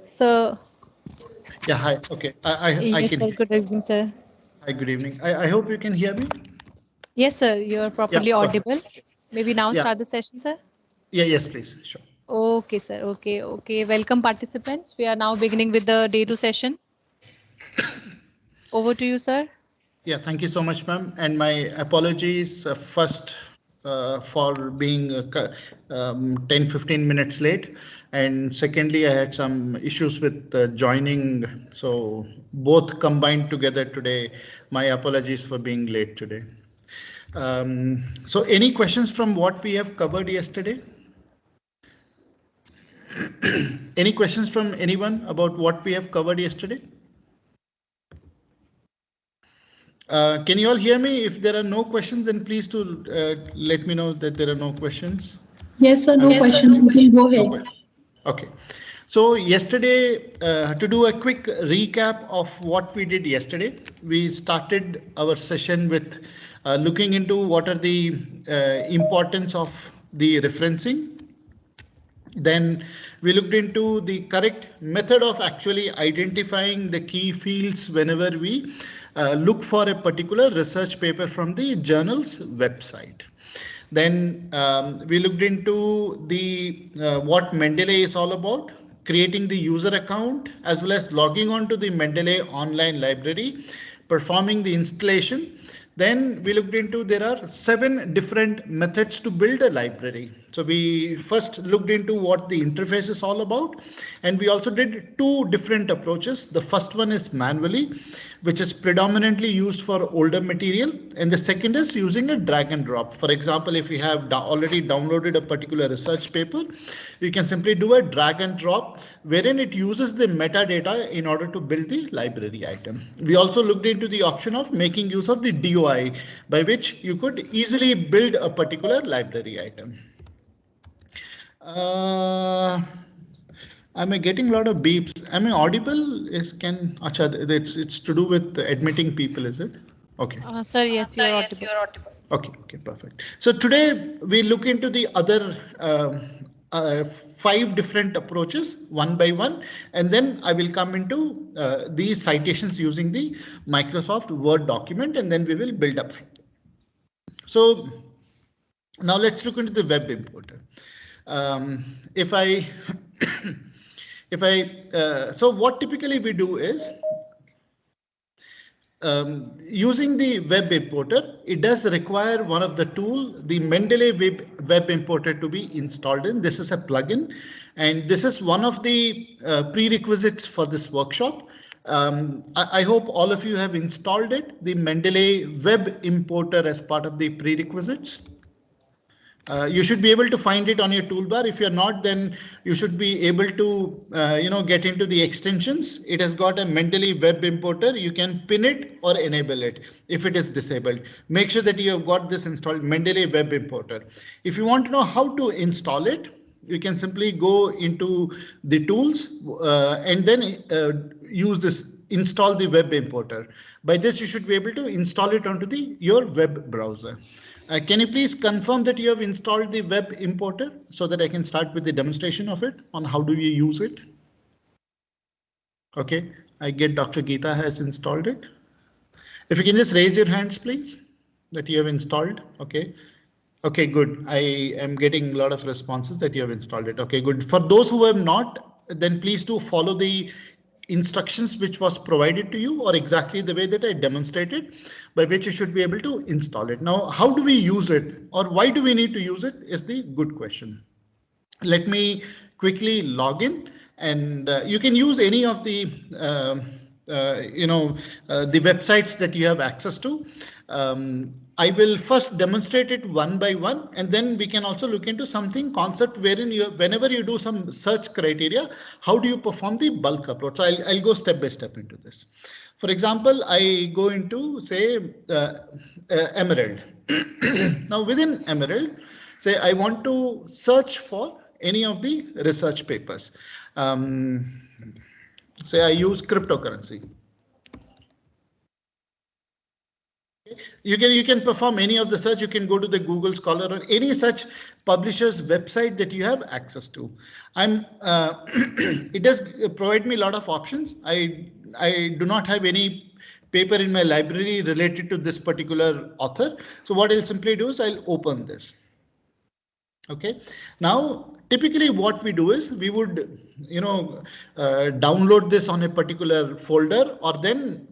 So, Yeah, hi. Okay, I yes, can sir. hear. Good evening, sir. Hi, good evening. I hope you can hear me. Yes, sir. You are Yeah, properly perfect. audible. Maybe now Yeah, start the session, sir. yeah, yes, please. Sure. Okay, sir. Okay, okay. Welcome, participants. We are now beginning with the day two session. Over to you, sir. Yeah, thank you so much, ma'am. And my apologies first for being 10, 15 minutes late. And secondly, I had some issues with joining. So both combined together today. My apologies for being late today. So any questions from what we have covered yesterday? Any questions from anyone about what we have covered yesterday? Can you all hear me? If there are no questions, then please to let me know that there are no questions. Yes, sir, I no will. Yes, sir, questions. no You can questions. go No ahead. questions. Okay. So yesterday, to do a quick recap of what we did yesterday, we started our session with looking into what are the importance of the referencing. Then we looked into the correct method of actually identifying the key fields whenever we look for a particular research paper from the journal's website. Then we looked into the what Mendeley is all about, creating the user account as well as logging on to the Mendeley online library, performing the installation. Then we looked into there are 7 different methods to build a library. So we first looked into what the interface is all about, and we also did 2 different approaches. The first one is manually, which is predominantly used for older material, and the second is using a drag and drop. For example, if you have already downloaded a particular research paper, you can simply do a drag and drop wherein it uses the metadata in order to build the library item. We also looked into the option of making use of the DOI, by which you could easily build a particular library item. Uh, Am I getting a lot of beeps? Am I audible? Acha, it's to do with admitting people, is it? Okay. Sir, yes, you Sir, are yes, audible. you are audible. Okay, okay, perfect. So today we look into the other 5 different approaches one by one, and then I will come into these citations using the Microsoft Word document, and then we will build up. So now let's look into the web importer. If I so what typically we do is using the web importer, it does require one of the tool, the Mendeley web importer, to be installed in. This is a plugin, and this is one of the prerequisites for this workshop. I hope all of you have installed it, the Mendeley web importer, as part of the prerequisites. You should be able to find it on your toolbar. If you're not, then you should be able to get into the extensions. It has got a Mendeley web importer. You can pin it or enable it if it is disabled. Make sure that you have got this installed, Mendeley web importer. If you want to know how to install it, you can simply go into the tools and then use this install the web importer. By this, you should be able to install it onto your web browser. Can you please confirm that you have installed the web importer so that I can start with the demonstration of it on how do you use it? Okay, I get Dr. Geeta has installed it. If you can just raise your hands, please, that you have installed. Okay. Okay, good. I am getting a lot of responses that you have installed it. Okay, good. For those who have not, then please do follow the instructions which was provided to you, or exactly the way that I demonstrated, by which you should be able to install it. Now, how do we use it, or why do we need to use it, is the good question. Let me quickly log in, and you can use any of the the websites that you have access to. I will first demonstrate it one by one, and then we can also look into something concept wherein whenever you do some search criteria, how do you perform the bulk upload? So I'll go step by step into this. For example, I go into, say, Emerald. Now within Emerald, say I want to search for any of the research papers. Say I use cryptocurrency. You can perform any of the search. You can go to the Google Scholar or any such publisher's website that you have access to. It does provide me a lot of options. I do not have any paper in my library related to this particular author. So what I'll simply do is I'll open this. Okay, now typically what we do is we would, download this on a particular folder or then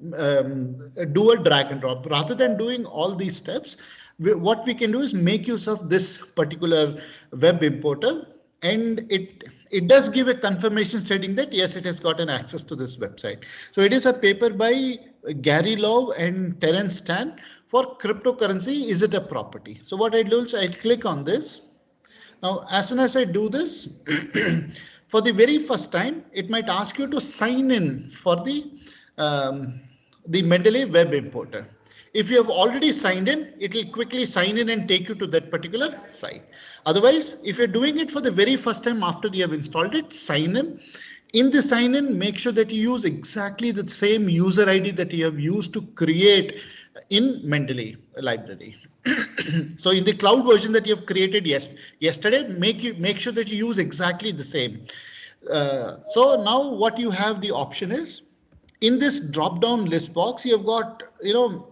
do a drag and drop. Rather than doing all these steps, what we can do is make use of this particular web importer, and it does give a confirmation stating that yes, it has gotten access to this website. So it is a paper by Gary Love and Terence Tan for cryptocurrency. Is it a property? So what I do is I click on this. Now, as soon as I do this, for the very first time, it might ask you to sign in for the Mendeley web importer. If you have already signed in, it will quickly sign in and take you to that particular site. Otherwise, if you're doing it for the very first time after you have installed it, sign in. In the sign in, make sure that you use exactly the same user ID that you have used to create in Mendeley library. So in the cloud version that you have created yesterday, make sure that you use exactly the same. So now what you have the option is, in this drop down list box, you have got,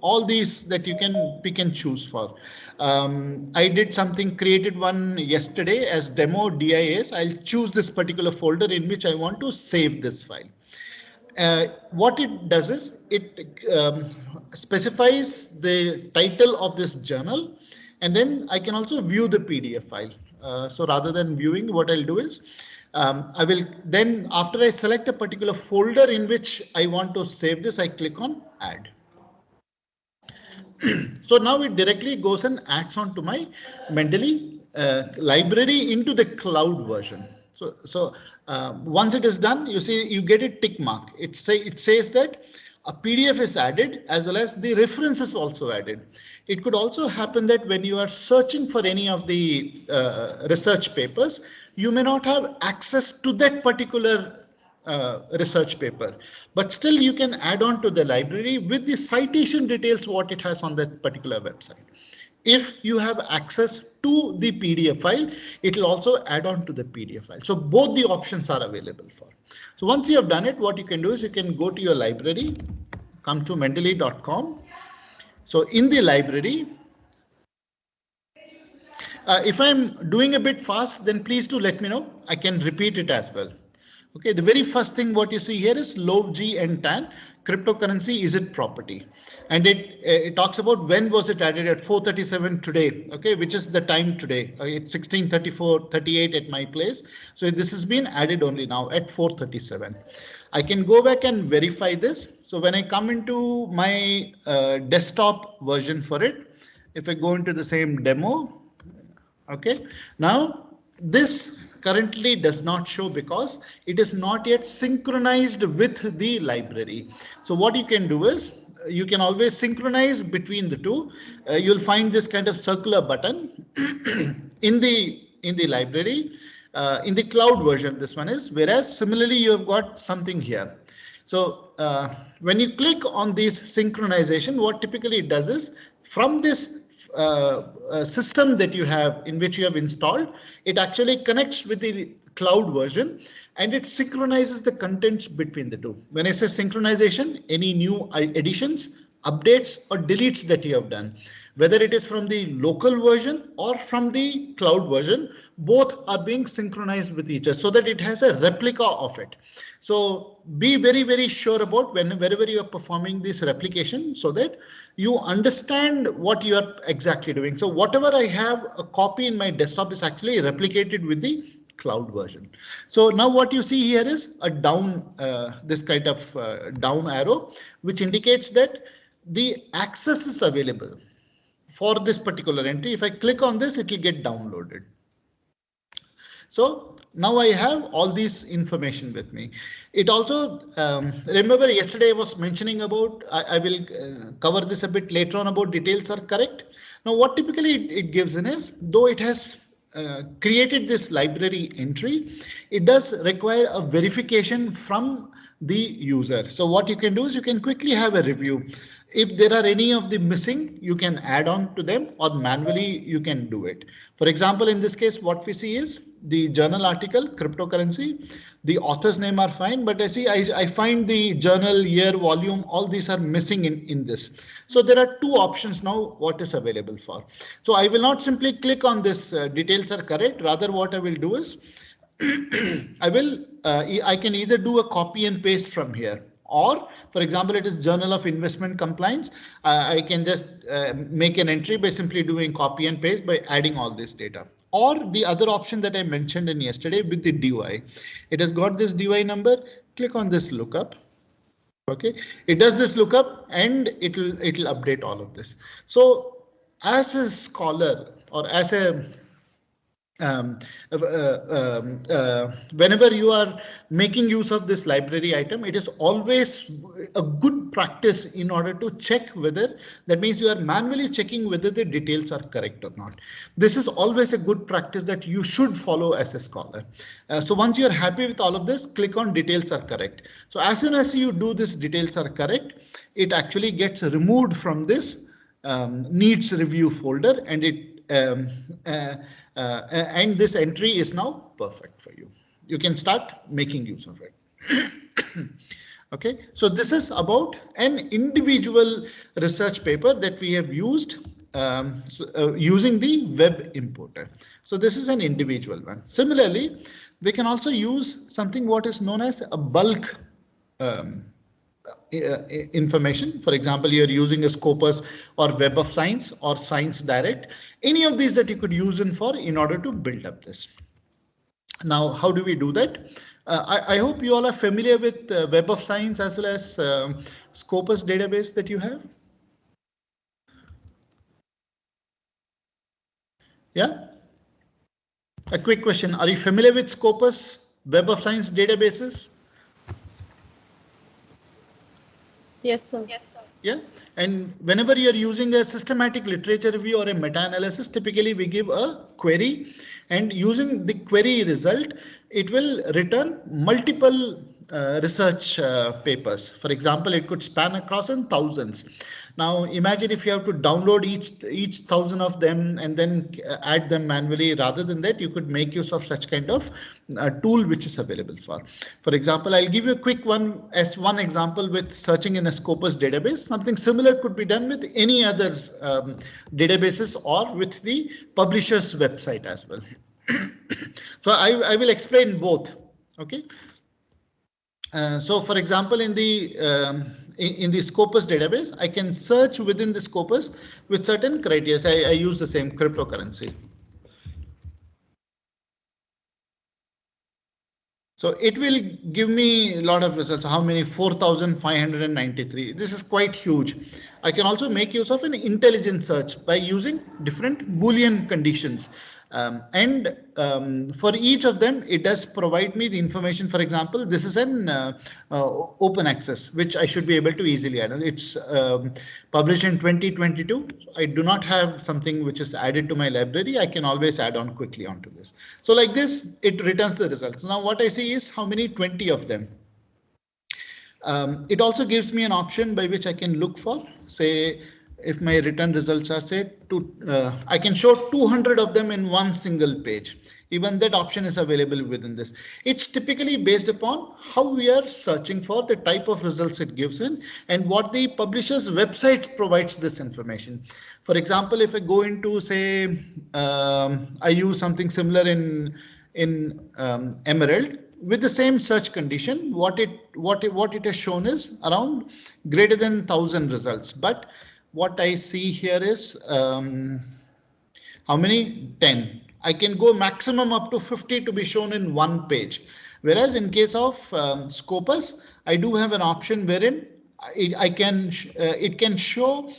all these that you can pick and choose for. I did something, created one yesterday as demo DIS. I'll choose this particular folder in which I want to save this file. What it does is it specifies the title of this journal, and then I can also view the PDF file. So rather than viewing, what I'll do is I will then, after I select a particular folder in which I want to save this, I click on add. So now it directly goes and adds on to my Mendeley library into the cloud version. So once it is done, you see you get a tick mark. It says that a PDF is added as well as the reference is also added. It could also happen that when you are searching for any of the research papers, you may not have access to that particular research paper, but still you can add on to the library with the citation details what it has on that particular website. If you have access to the PDF file, it will also add on to the PDF file. So both the options are available for. So once you have done it, what you can do is you can go to your library, come to mendeley.com. So in the library, if I'm doing a bit fast, then please do let me know. I can repeat it as well. Okay, the very first thing what you see here is Love, G and Tan. Cryptocurrency, is it property? And it talks about when was it added at 4:37 today. Okay, which is the time today. It's 16:38 at my place. So this has been added only now at 4:37. I can go back and verify this. So when I come into my desktop version for it, if I go into the same demo, okay, now this currently does not show because it is not yet synchronized with the library. So what you can do is you can always synchronize between the two. You'll find this kind of circular button in the library, in the cloud version. This one is, whereas similarly you have got something here. So when you click on this synchronization, what typically it does is from this system that you have in which you have installed, it actually connects with the cloud version and it synchronizes the contents between the two. When I say synchronization, any new additions, updates or deletes that you have done, whether it is from the local version or from the cloud version, both are being synchronized with each other so that it has a replica of it. So be very, very sure about wherever you are performing this replication so that you understand what you are exactly doing. So whatever I have a copy in my desktop is actually replicated with the cloud version. So now what you see here is a down, this kind of down arrow, which indicates that the access is available for this particular entry. If I click on this, it will get downloaded. So now I have all this information with me. It also, remember yesterday I was mentioning about, I will cover this a bit later on about details are correct. Now what typically it gives in is, though it has created this library entry, it does require a verification from the user. So what you can do is you can quickly have a review. If there are any of the missing, you can add on to them or manually you can do it. For example, in this case, what we see is the journal article, cryptocurrency, the author's name are fine, but I find the journal, year, volume, all these are missing in this. So there are two options now what is available for. So I will not simply click on this details are correct. Rather what I will do is I can either do a copy and paste from here, or for example, it is Journal of Investment Compliance. I can just make an entry by simply doing copy and paste by adding all this data. Or the other option that I mentioned in yesterday with the DOI, it has got this DOI number. Click on this lookup. Okay, it does this lookup and it'll update all of this. So as a scholar or as a whenever you are making use of this library item, it is always a good practice in order to check whether, that means you are manually checking whether the details are correct or not. This is always a good practice that you should follow as a scholar. So once you are happy with all of this, click on details are correct. So as soon as you do this details are correct, it actually gets removed from this needs review folder, and and this entry is now perfect for you. You can start making use of it. Okay, so this is about an individual research paper that we have used using the web importer. So this is an individual one. Similarly, we can also use something what is known as a bulk information. For example, you're using a Scopus or Web of Science or Science Direct, any of these that you could use in order to build up this. Now, how do we do that? I hope you all are familiar with Web of Science as well as Scopus database that you have. Yeah. A quick question. Are you familiar with Scopus, Web of Science databases? Yes, sir. Yes, sir. Yeah, and whenever you're using a systematic literature review or a meta-analysis, typically we give a query, and using the query result, it will return multiple research papers. For example, it could span across in thousands. Now imagine if you have to download each thousand of them and then add them manually. Rather than that, you could make use of such kind of tool which is available for. For example, I'll give you a quick one as one example with searching in a Scopus database. Something similar could be done with any other databases or with the publisher's website as well. So I will explain both. Okay. So for example, in the Scopus database, I can search within the Scopus with certain criteria. I use the same cryptocurrency. So it will give me a lot of results. How many? 4,593. This is quite huge. I can also make use of an intelligent search by using different Boolean conditions. For each of them, it does provide me the information. For example, this is an open access, which I should be able to easily add. It's published in 2022. I do not have something which is added to my library. I can always add on quickly onto this. So like this, it returns the results. Now what I see is how many, 20 of them. It also gives me an option by which I can look for, say, if my return results are say I can show 200 of them in one single page. Even that option is available within this. It's typically based upon how we are searching for, the type of results it gives in, and what the publisher's website provides this information. For example, if I go into, say, I use something similar in Emerald. With the same search condition, what it has shown is around greater than 1,000 results. But what I see here is how many? 10. I can go maximum up to 50 to be shown in one page. Whereas in case of Scopus, I do have an option wherein it can show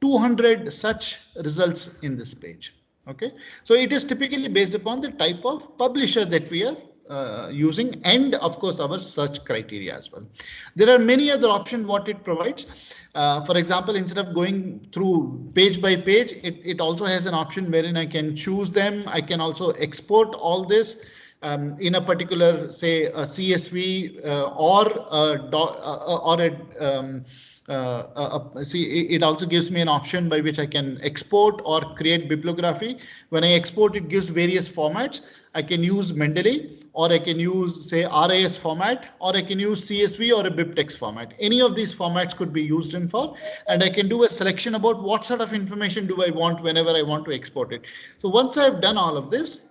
200 such results in this page. Okay, so it is typically based upon the type of publisher that we are using, and of course our search criteria as well. There are many other options what it provides. For example, instead of going through page by page, it also has an option wherein I can choose them. I can also export all this in a particular, say, a CSV see, it also gives me an option by which I can export or create bibliography. When I export, it gives various formats. I can use Mendeley, or I can use, say, RIS format, or I can use CSV or a BibTeX format. Any of these formats could be used in for, and I can do a selection about what sort of information do I want whenever I want to export it. So once I've done all of this,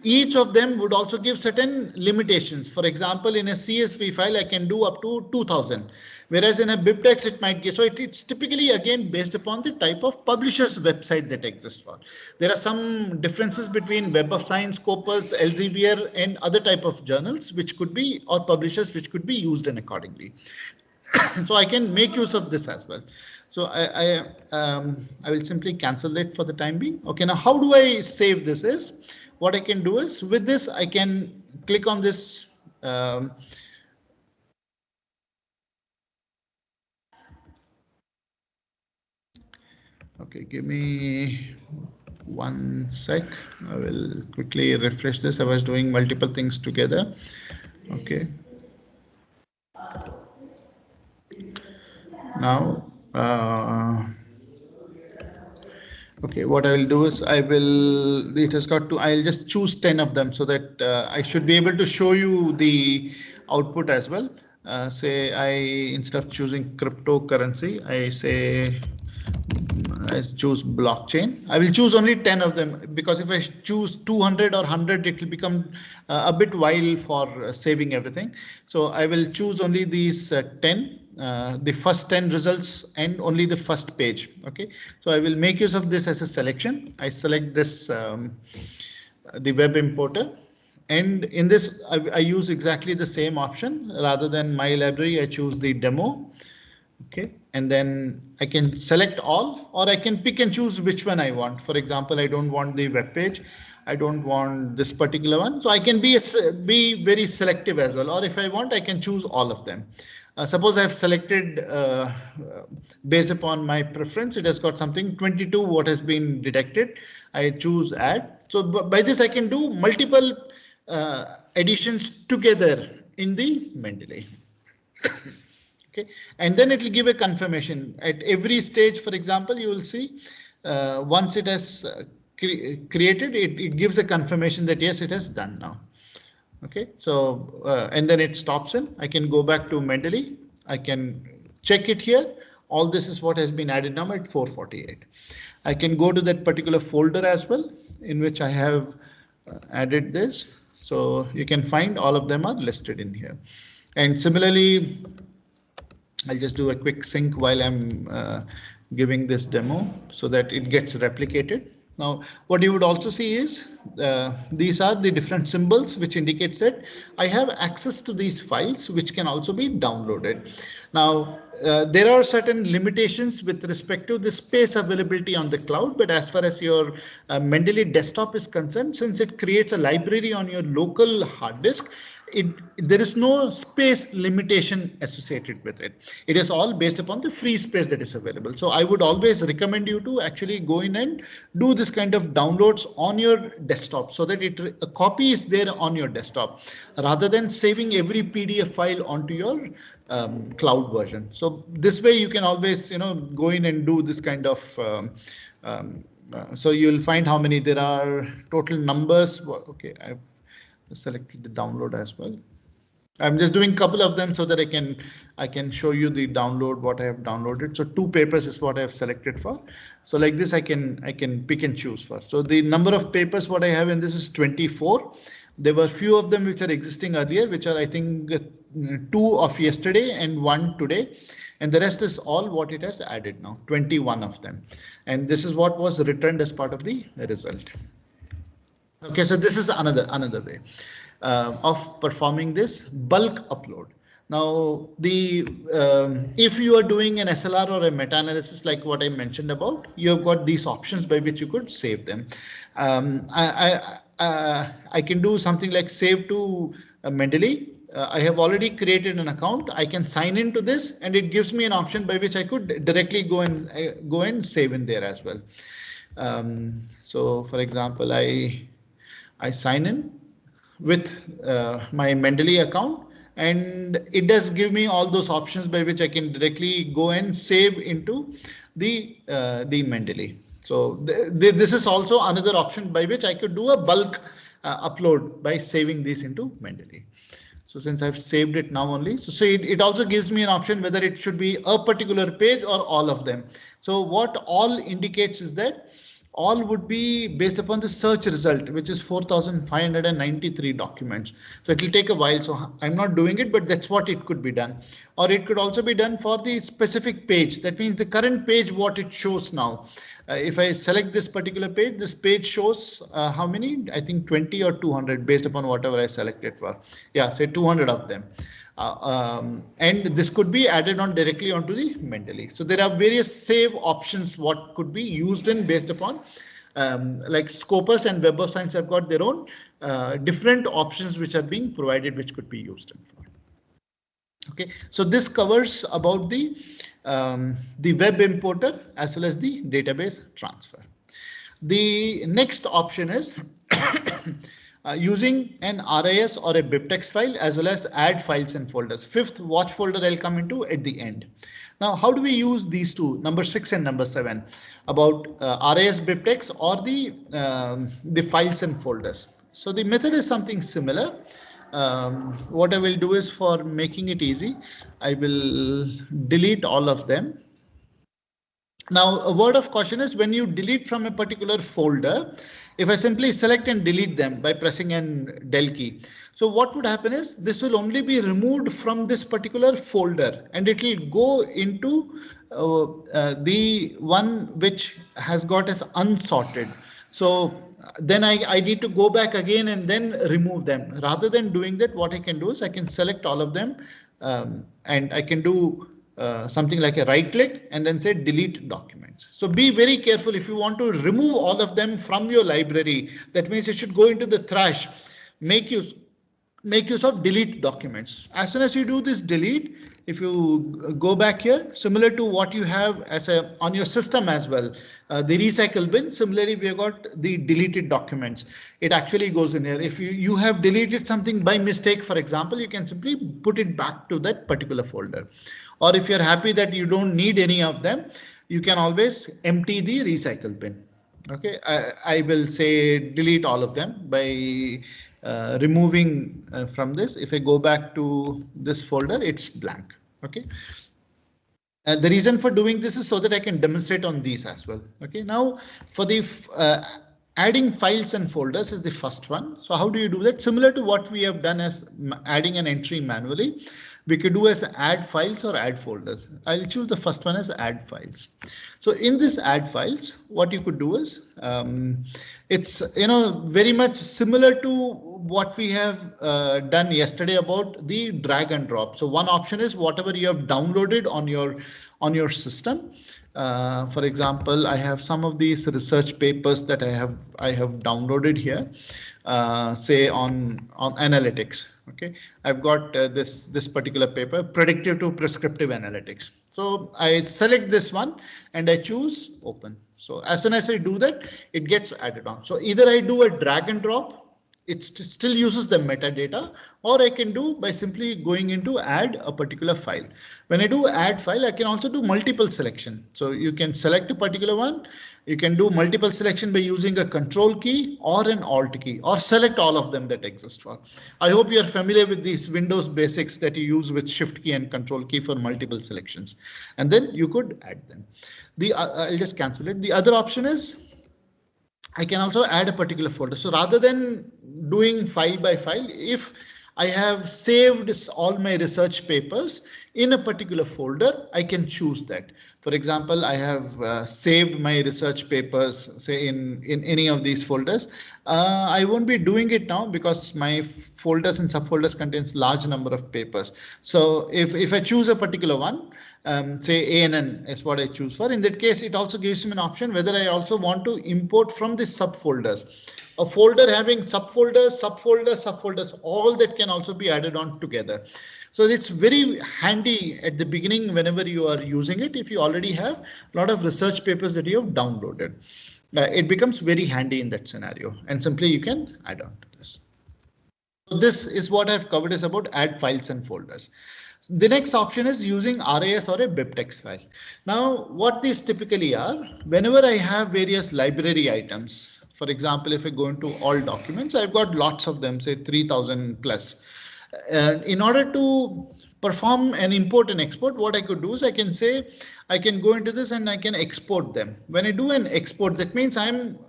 each of them would also give certain limitations. For example, in a CSV file, I can do up to 2000, whereas in a BibTeX, it might give. So it's typically, again, based upon the type of publisher's website that exists for. There are some differences between Web of Science, Scopus, Elsevier, and other type of journals, which could be, or publishers, which could be used in accordingly. So I can make use of this as well. So I will simply cancel it for the time being. Okay, now how do I save this? Is what I can do is, with this I can click on this. Okay, give me 1 sec. I will quickly refresh this. I was doing multiple things together. Okay. Now. Okay, what I will do is it has got to, I'll just choose 10 of them so that I should be able to show you the output as well. Say instead of choosing cryptocurrency, I choose blockchain. I will choose only 10 of them, because if I choose 200 or 100, it will become a bit while for saving everything. So I will choose only these 10. The first 10 results and only the first page. Okay, so I will make use of this as a selection. I select this, the web importer, and in this I use exactly the same option. Rather than my library, I choose the demo. Okay, and then I can select all, or I can pick and choose which one I want. For example, I don't want the web page. I don't want this particular one. So I can be very selective as well. Or if I want, I can choose all of them. Suppose I've selected based upon my preference, it has got something 22 what has been detected. I choose add. So by this I can do multiple additions together in the Mendeley. Okay, and then it will give a confirmation at every stage. For example, you will see once it has created, it gives a confirmation that yes, it has done now. Okay, so and then it stops in. I can go back to Mendeley. I can check it here. All this is what has been added now at 448. I can go to that particular folder as well, in which I have added this. So you can find all of them are listed in here. And similarly, I'll just do a quick sync while I'm giving this demo so that it gets replicated. Now, what you would also see is these are the different symbols which indicates that I have access to these files which can also be downloaded. Now, there are certain limitations with respect to the space availability on the cloud, but as far as your Mendeley desktop is concerned, since it creates a library on your local hard disk, there is no space limitation associated with it. It is all based upon the free space that is available. So I would always recommend you to actually go in and do this kind of downloads on your desktop so that a copy is there on your desktop rather than saving every PDF file onto your cloud version. So this way you can always, go in and do this kind of so you'll find how many there are, total numbers. Okay, I've selected the download as well. I'm just doing a couple of them so that I can show you the download, what I have downloaded. So 2 papers is what I have selected for. So like this, I can pick and choose for. So the number of papers what I have in this is 24. There were few of them which are existing earlier, which are I think 2 of yesterday and 1 today. And the rest is all what it has added now, 21 of them. And this is what was returned as part of the result. Okay, so this is another way of performing this bulk upload. Now, if you are doing an SLR or a meta-analysis like what I mentioned about, you have got these options by which you could save them. I can do something like save to Mendeley. I have already created an account. I can sign into this, and it gives me an option by which I could directly go and save in there as well. So, for example, I sign in with my Mendeley account, and it does give me all those options by which I can directly go and save into the Mendeley. So this is also another option by which I could do a bulk upload by saving this into Mendeley. So since I've saved it now only, so it also gives me an option whether it should be a particular page or all of them. So what all indicates is that all would be based upon the search result, which is 4,593 documents. So it will take a while. So I'm not doing it, but that's what it could be done. Or it could also be done for the specific page. That means the current page, what it shows now. If I select this particular page, this page shows how many? I think 20 or 200 based upon whatever I selected for. Yeah, say 200 of them. And this could be added on directly onto the Mendeley. So there are various save options what could be used in based upon like Scopus and Web of Science have got their own different options which are being provided which could be used for. Okay, so this covers about the web importer as well as the database transfer. The next option is using an RIS or a BibTeX file as well as add files and folders. Fifth watch folder I'll come into at the end. Now, how do we use these two, number 6 and number 7, about RIS BibTeX or the files and folders? So the method is something similar. What I will do is, for making it easy, I will delete all of them. Now, a word of caution is when you delete from a particular folder, if I simply select and delete them by pressing an del key. So what would happen is this will only be removed from this particular folder and it will go into the one which has got as unsorted. So then I need to go back again and then remove them. Rather than doing that, what I can do is I can select all of them and I can do something like a right click and then say delete documents. So be very careful if you want to remove all of them from your library. That means it should go into the trash. Make use of delete documents. As soon as you do this delete, if you go back here, similar to what you have as on your system as well, the recycle bin, similarly we have got the deleted documents. It actually goes in here. If you have deleted something by mistake, for example, you can simply put it back to that particular folder. Or if you're happy that you don't need any of them, you can always empty the recycle bin. Okay, I will say delete all of them by removing from this. If I go back to this folder, it's blank. Okay. The reason for doing this is so that I can demonstrate on these as well. Okay. Now for the adding files and folders is the first one. So how do you do that? Similar to what we have done as adding an entry manually, we could do as add files or add folders. I'll choose the first one as add files. So in this add files, what you could do is it's very much similar to what we have done yesterday about the drag and drop. So one option is whatever you have downloaded on your system. For example, I have some of these research papers that I have downloaded here, say on analytics. Okay, I've got this particular paper, predictive to prescriptive analytics. So I select this one and I choose open. So as soon as I do that, it gets added on. So either I do a drag and drop, it still uses the metadata, or I can do by simply going into add a particular file. When I do add file, I can also do multiple selection. So you can select a particular one. You can do multiple selection by using a control key or an alt key, or select all of them that exist for. I hope you are familiar with these Windows basics that you use with shift key and control key for multiple selections. And then you could add them. I'll just cancel it. The other option is I can also add a particular folder. So rather than doing file by file, if I have saved all my research papers in a particular folder, I can choose that. For example, I have saved my research papers, say in any of these folders. I won't be doing it now because my folders and subfolders contains large number of papers. So if I choose a particular one, say ANN is what I choose for. In that case, it also gives me an option whether I also want to import from the subfolders. A folder having subfolders, all that can also be added on together. So it's very handy at the beginning whenever you are using it, if you already have a lot of research papers that you have downloaded. it becomes very handy in that scenario, and simply you can add on to this. So this is what I've covered is about add files and folders. The next option is using RAS or a BibTeX file. Now, what these typically are, whenever I have various library items, for example, if I go into all documents, I've got lots of them, say 3000 plus. In order to perform an import and export, what I could do is I can say, I can go into this and I can export them. When I do an export, that means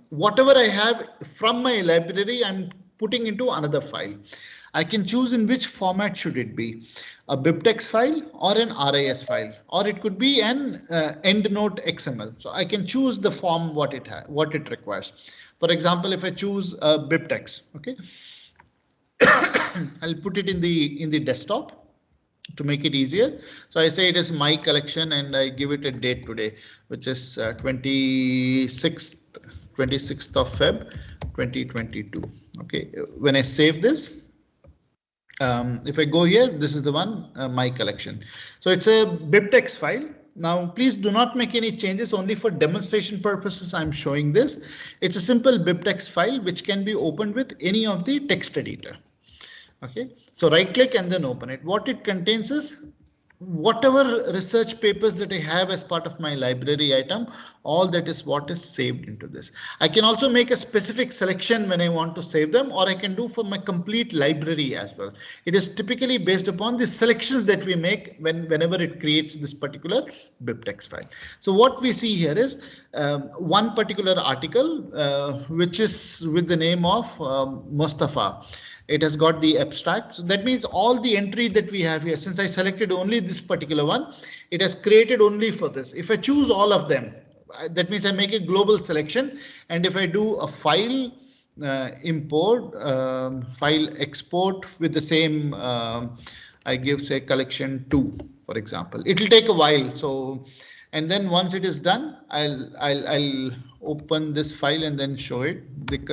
whatever I have from my library, I'm putting into another file. I can choose in which format should it be, a BibTeX file or an RAS file, or it could be an EndNote XML. So I can choose the form what it requires. For example, if I choose BibTeX, okay, I'll put it in the desktop to make it easier. So I say it is my collection and I give it a date today, which is 26th of Feb 2022. Okay, when I save this, if I go here, this is the one, my collection. So it's a BibTeX file. Now, please do not make any changes, only for demonstration purposes I'm showing this. It's a simple BibTeX file which can be opened with any of the text editor. Okay, so right click and then open it. What it contains is whatever research papers that I have as part of my library item, all that is what is saved into this. I can also make a specific selection when I want to save them, or I can do for my complete library as well. It is typically based upon the selections that we make whenever it creates this particular BibTeX file. So what we see here is one particular article, which is with the name of Mustafa. It has got the abstract. So that means all the entry that we have here, since I selected only this particular one, it has created only for this. If I choose all of them, that means I make a global selection. And if I do a file import, file export with the same, I give say collection 2, for example, it will take a while. So, and then once it is done, I'll open this file and then show it,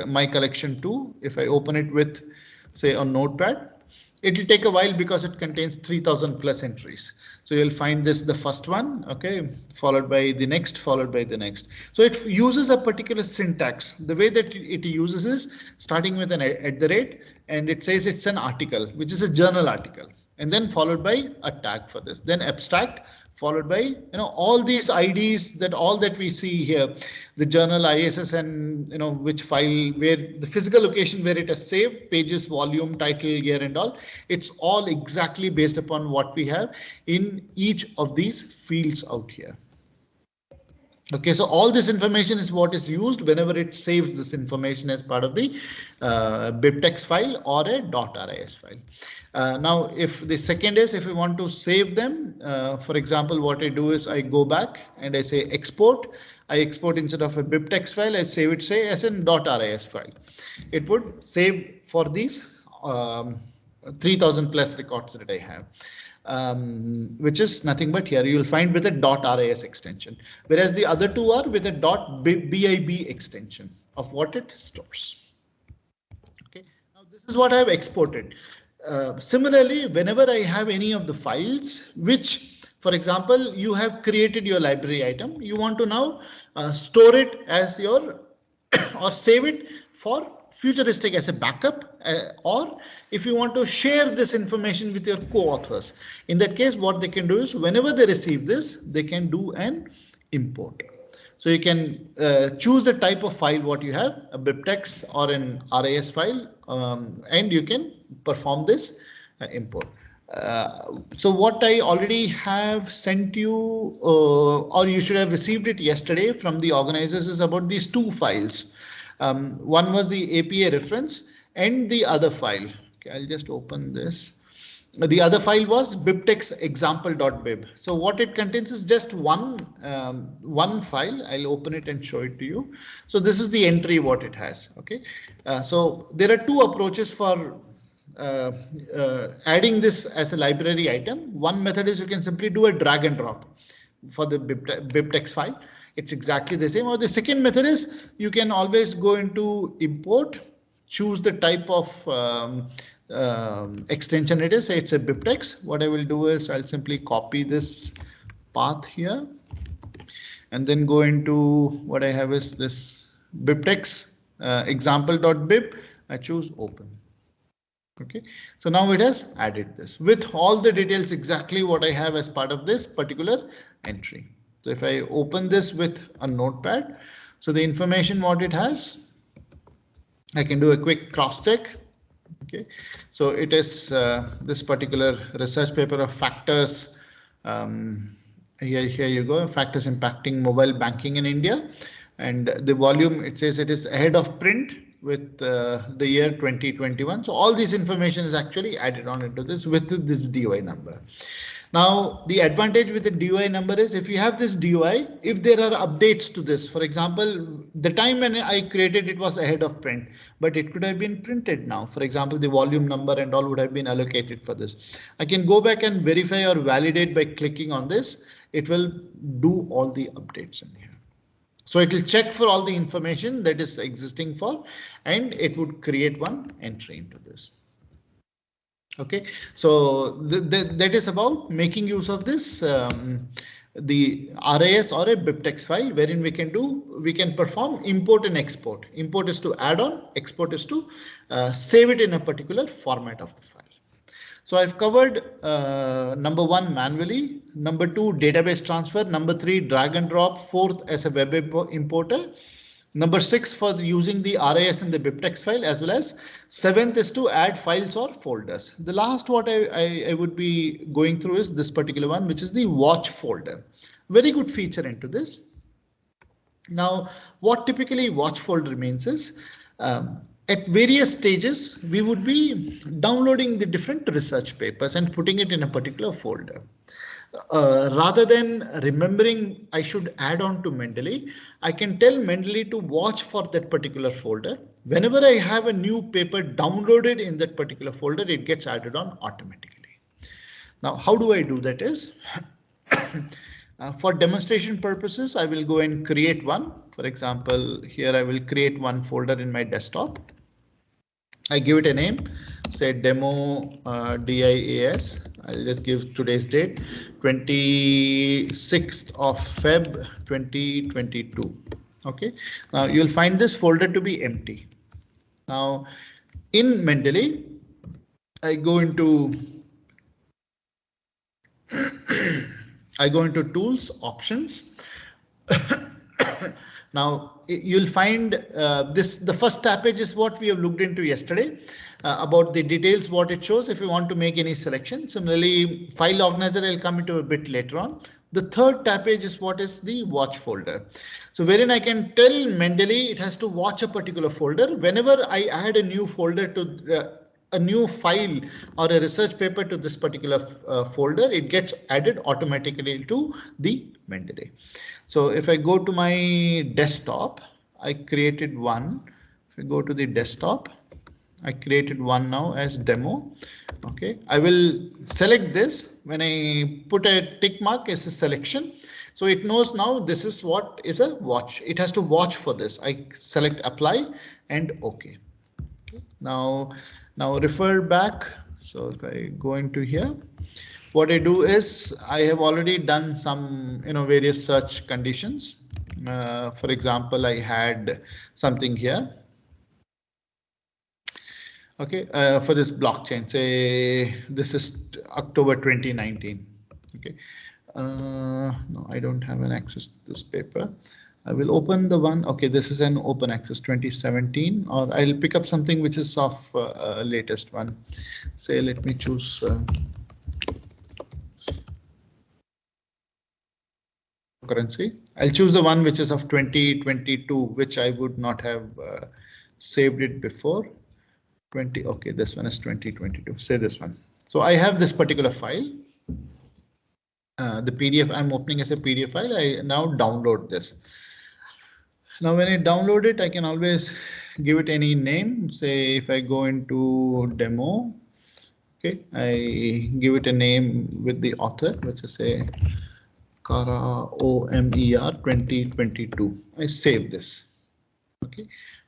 my collection 2. If I open it with say on Notepad, it will take a while because it contains 3000 plus entries. So you'll find this the first one, okay, followed by the next, followed by the next. So it uses a particular syntax. The way that it uses is starting with an @ and it says it's an article, which is a journal article, and then followed by a tag for this, then abstract, followed by all these IDs, that all that we see here, the journal ISSN, which file, where the physical location where it is saved, pages, volume, title, year, and all. It's all exactly based upon what we have in each of these fields out here. Okay, so all this information is what is used whenever it saves this information as part of the BibTeX file or a .ras file. Now, if the second is, if we want to save them, for example, what I do is I go back and I say export. I export instead of a BibTeX file, I save it say as an .ras file. It would save for these 3000 plus records that I have. Which is nothing but here you'll find with a .ras extension, whereas the other two are with a .bib extension of what it stores. Okay, now this is what I have exported. Similarly, whenever I have any of the files, which, for example, you have created your library item, you want to now store it as your or save it for futuristic as a backup, or if you want to share this information with your co-authors, in that case, what they can do is whenever they receive this, they can do an import. So you can choose the type of file what you have, a BibTeX or an RAS file, and you can perform this import. So what I already have sent you, or you should have received it yesterday from the organizers, is about these two files. One was the APA reference and the other file. Okay, I'll just open this. The other file was BibTeX example.bib. So what it contains is just one file. I'll open it and show it to you. So this is the entry what it has. Okay, so there are two approaches for adding this as a library item. One method is you can simply do a drag and drop for the BibTeX file. It's exactly the same. Or the second method is you can always go into import, choose the type of extension it is. Say it's a BibTeX. What I will do is I'll simply copy this path here and then go into what I have is this BibTeX example.bib. I choose open. Okay, so now it has added this with all the details exactly what I have as part of this particular entry. So if I open this with a notepad, so the information what it has, I can do a quick cross check. Okay, so it is this particular research paper of factors. Here you go, factors impacting mobile banking in India, and the volume, it says it is ahead of print with the year 2021. So all this information is actually added on into this with this DOI number. Now, the advantage with the DOI number is if you have this DOI, if there are updates to this, for example, the time when I created it was ahead of print, but it could have been printed now. For example, the volume number and all would have been allocated for this. I can go back and verify or validate by clicking on this. It will do all the updates in here. So it will check for all the information that is existing for, and it would create one entry into this. Okay, so that is about making use of this the RIS or a BibTeX file, wherein we can perform import and export. Import is to add on, export is to save it in a particular format of the file. So I've covered number 1 manually, number 2 database transfer, number 3 drag and drop, 4th as a web importer, number 6 for using the RIS and the BibTeX file, as well as 7th is to add files or folders. The last what I would be going through is this particular one, which is the watch folder. Very good feature into this. Now, what typically watch folder means is at various stages, we would be downloading the different research papers and putting it in a particular folder. Rather than remembering I should add on to Mendeley, I can tell Mendeley to watch for that particular folder. Whenever I have a new paper downloaded in that particular folder, it gets added on automatically. Now, how do I do that is for demonstration purposes, I will go and create one. For example, here I will create one folder in my desktop. I give it a name, say demo DIAS. I'll just give today's date, 26th of Feb 2022. Okay, now you'll find this folder to be empty. Now in Mendeley, I go into tools, options. Now you'll find the first tab page is what we have looked into yesterday about the details, what it shows if you want to make any selection. Similarly, file organizer I'll come into a bit later on. The third tab page is what is the watch folder. So wherein I can tell Mendeley it has to watch a particular folder. Whenever I add a new folder to a new file or a research paper to this particular folder, it gets added automatically to the Mendeley. So if I go to my desktop, I created one. If I go to the desktop, I created one now as demo. Okay, I will select this. When I put a tick mark as a selection, so it knows now this is what is a watch. It has to watch for this. I select apply and OK. Okay. Now refer back. So if I go into here, what I do is I have already done some, various search conditions. For example, I had something here. Okay, for this blockchain, say this is October 2019. Okay, no, I don't have an access to this paper. I will open the one. Okay, this is an open access 2017, or I'll pick up something which is of latest one. Say, let me choose. Currency. I'll choose the one which is of 2022, which I would not have saved it before. 20. Okay, this one is 2022. Say this one. So I have this particular file. The PDF I'm opening as a PDF file. I now download this. Now when I download it, I can always give it any name. Say if I go into demo, okay, I give it a name with the author, which is say Kara OMER 2022. I save this. Okay,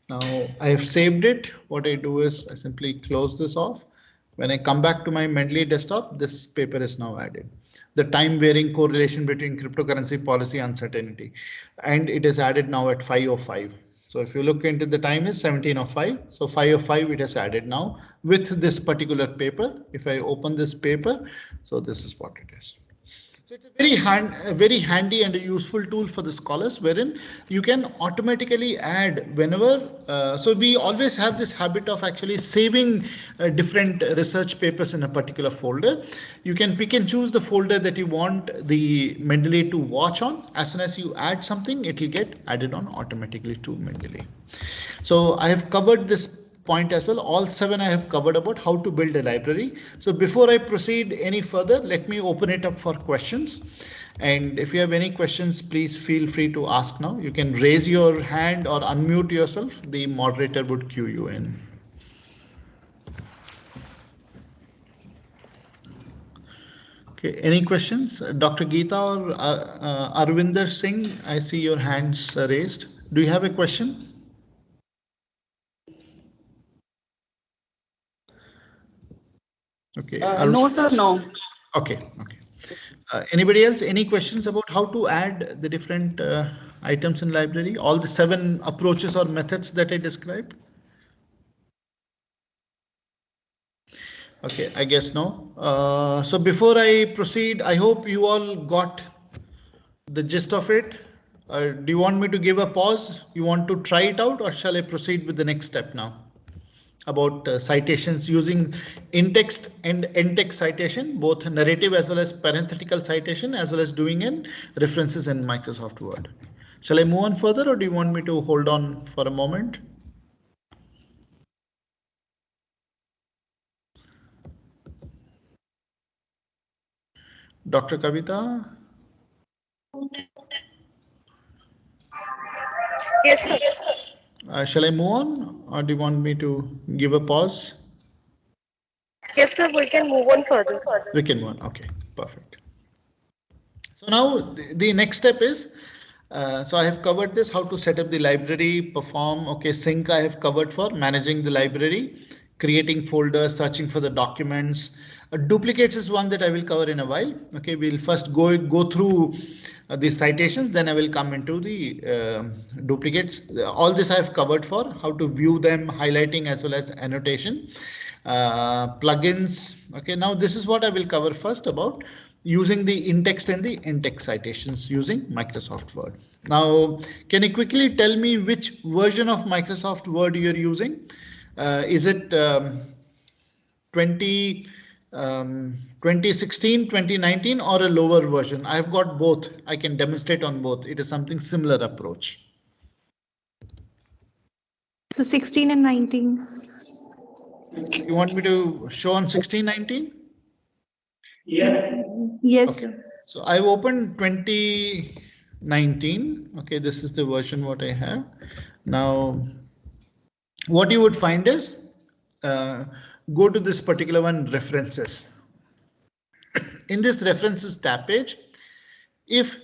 now I have saved it. What I do is I simply close this off. When I come back to my Mendeley desktop, this paper is now added. The time varying correlation between cryptocurrency policy uncertainty, and it is added now at 5:05. So if you look into the time is 17:05. So 5:05 it has added now with this particular paper. If I open this paper, so this is what it is. So it's a very handy and a useful tool for the scholars, wherein you can automatically add whenever. So we always have this habit of actually saving different research papers in a particular folder. You can pick and choose the folder that you want the Mendeley to watch on. As soon as you add something, it will get added on automatically to Mendeley. So I have covered this point as well. All 7 I have covered about how to build a library. So before I proceed any further, let me open it up for questions. And if you have any questions, please feel free to ask now. You can raise your hand or unmute yourself. The moderator would cue you in. Okay, any questions? Dr. Geeta or Arvinder Singh, I see your hands raised. Do you have a question? Okay. No, sir, no. Okay. Okay. Anybody else? Any questions about how to add the different items in library? All the 7 approaches or methods that I described? Okay, I guess no. So before I proceed, I hope you all got the gist of it. Do you want me to give a pause? You want to try it out, or shall I proceed with the next step now? About citations using in-text and end-text citation, both narrative as well as parenthetical citation, as well as doing in references in Microsoft Word. Shall I move on further, or do you want me to hold on for a moment? Dr. Kavita? Yes, sir. Shall I move on, or do you want me to give a pause? Yes, sir. We can move on further. We can move on. Okay, perfect. So now the next step is, so I have covered this, how to set up the library, perform, okay, sync I have covered for managing the library, creating folders, searching for the documents. Duplicates is one that I will cover in a while. Okay, we'll first go through the citations, then I will come into the duplicates. All this I have covered for, how to view them, highlighting as well as annotation. Plugins. Okay, now this is what I will cover first about using the in-text and the in-text citations using Microsoft Word. Now, can you quickly tell me which version of Microsoft Word you're using? Is it 2016, 2019, or a lower version? I've got both. I can demonstrate on both. It is something similar approach. So 16 and 19. You want me to show on 16, 19? Yes. Yes. Okay. So I've opened 2019. Okay, this is the version what I have. Now, what you would find is go to this particular one, references. In this references tab page, if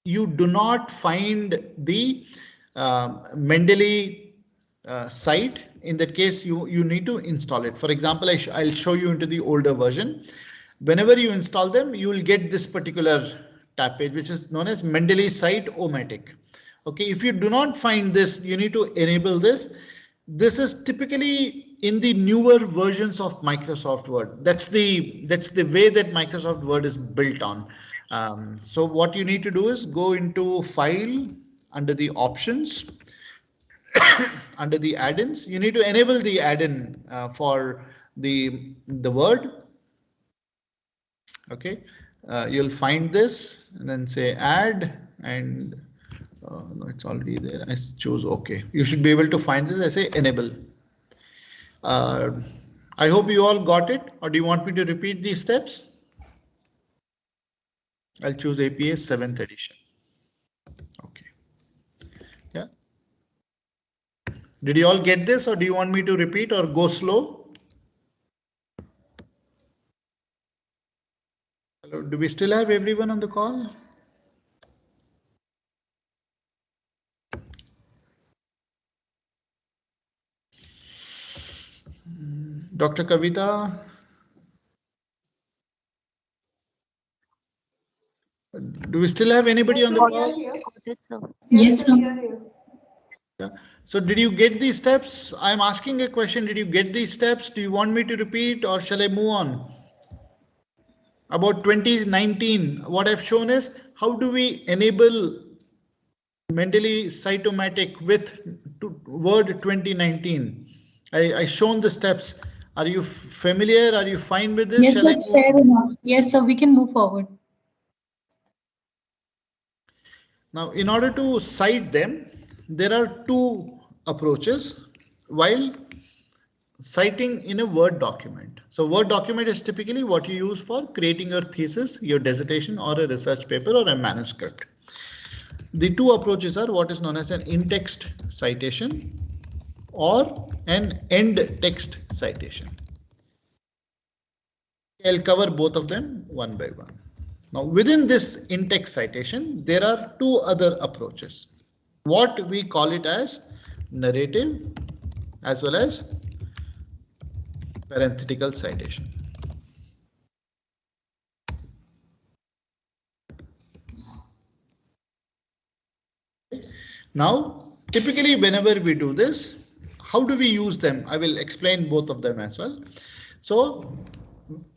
you do not find the Mendeley site, in that case, you need to install it. For example, I'll show you into the older version. Whenever you install them, you will get this particular tab page, which is known as Mendeley Site-O-Matic. Okay, if you do not find this, you need to enable this. This is typically in the newer versions of Microsoft Word. That's the way that Microsoft Word is built on. So what you need to do is go into File, under the Options, under the add-ins. You need to enable the add-in for the Word. Okay, you'll find this and then say add, and no, it's already there. I choose OK. You should be able to find this. I say enable. I hope you all got it, or do you want me to repeat these steps? I'll choose APA 7th edition. Okay. Yeah. Did you all get this, or do you want me to repeat or go slow? Hello, do we still have everyone on the call? Dr. Kavita? Do we still have anybody on the call? Yes, sir. Yeah. So did you get these steps? I'm asking a question. Did you get these steps? Do you want me to repeat or shall I move on? About 2019, what I've shown is how do we enable Mendeley Cytomatic with Word 2019. I shown the steps. Are you familiar? Are you fine with this? Yes, Shall sir, I it's move fair on? enough. Yes, sir, we can move forward. Now, in order to cite them, there are two approaches while citing in a Word document. So Word document is typically what you use for creating your thesis, your dissertation, or a research paper or a manuscript. The two approaches are what is known as an in-text citation or an end text citation. I'll cover both of them one by one. Now, within this in-text citation, there are two other approaches. What we call it as narrative as well as parenthetical citation. Now, typically whenever we do this, how do we use them? I will explain both of them as well. So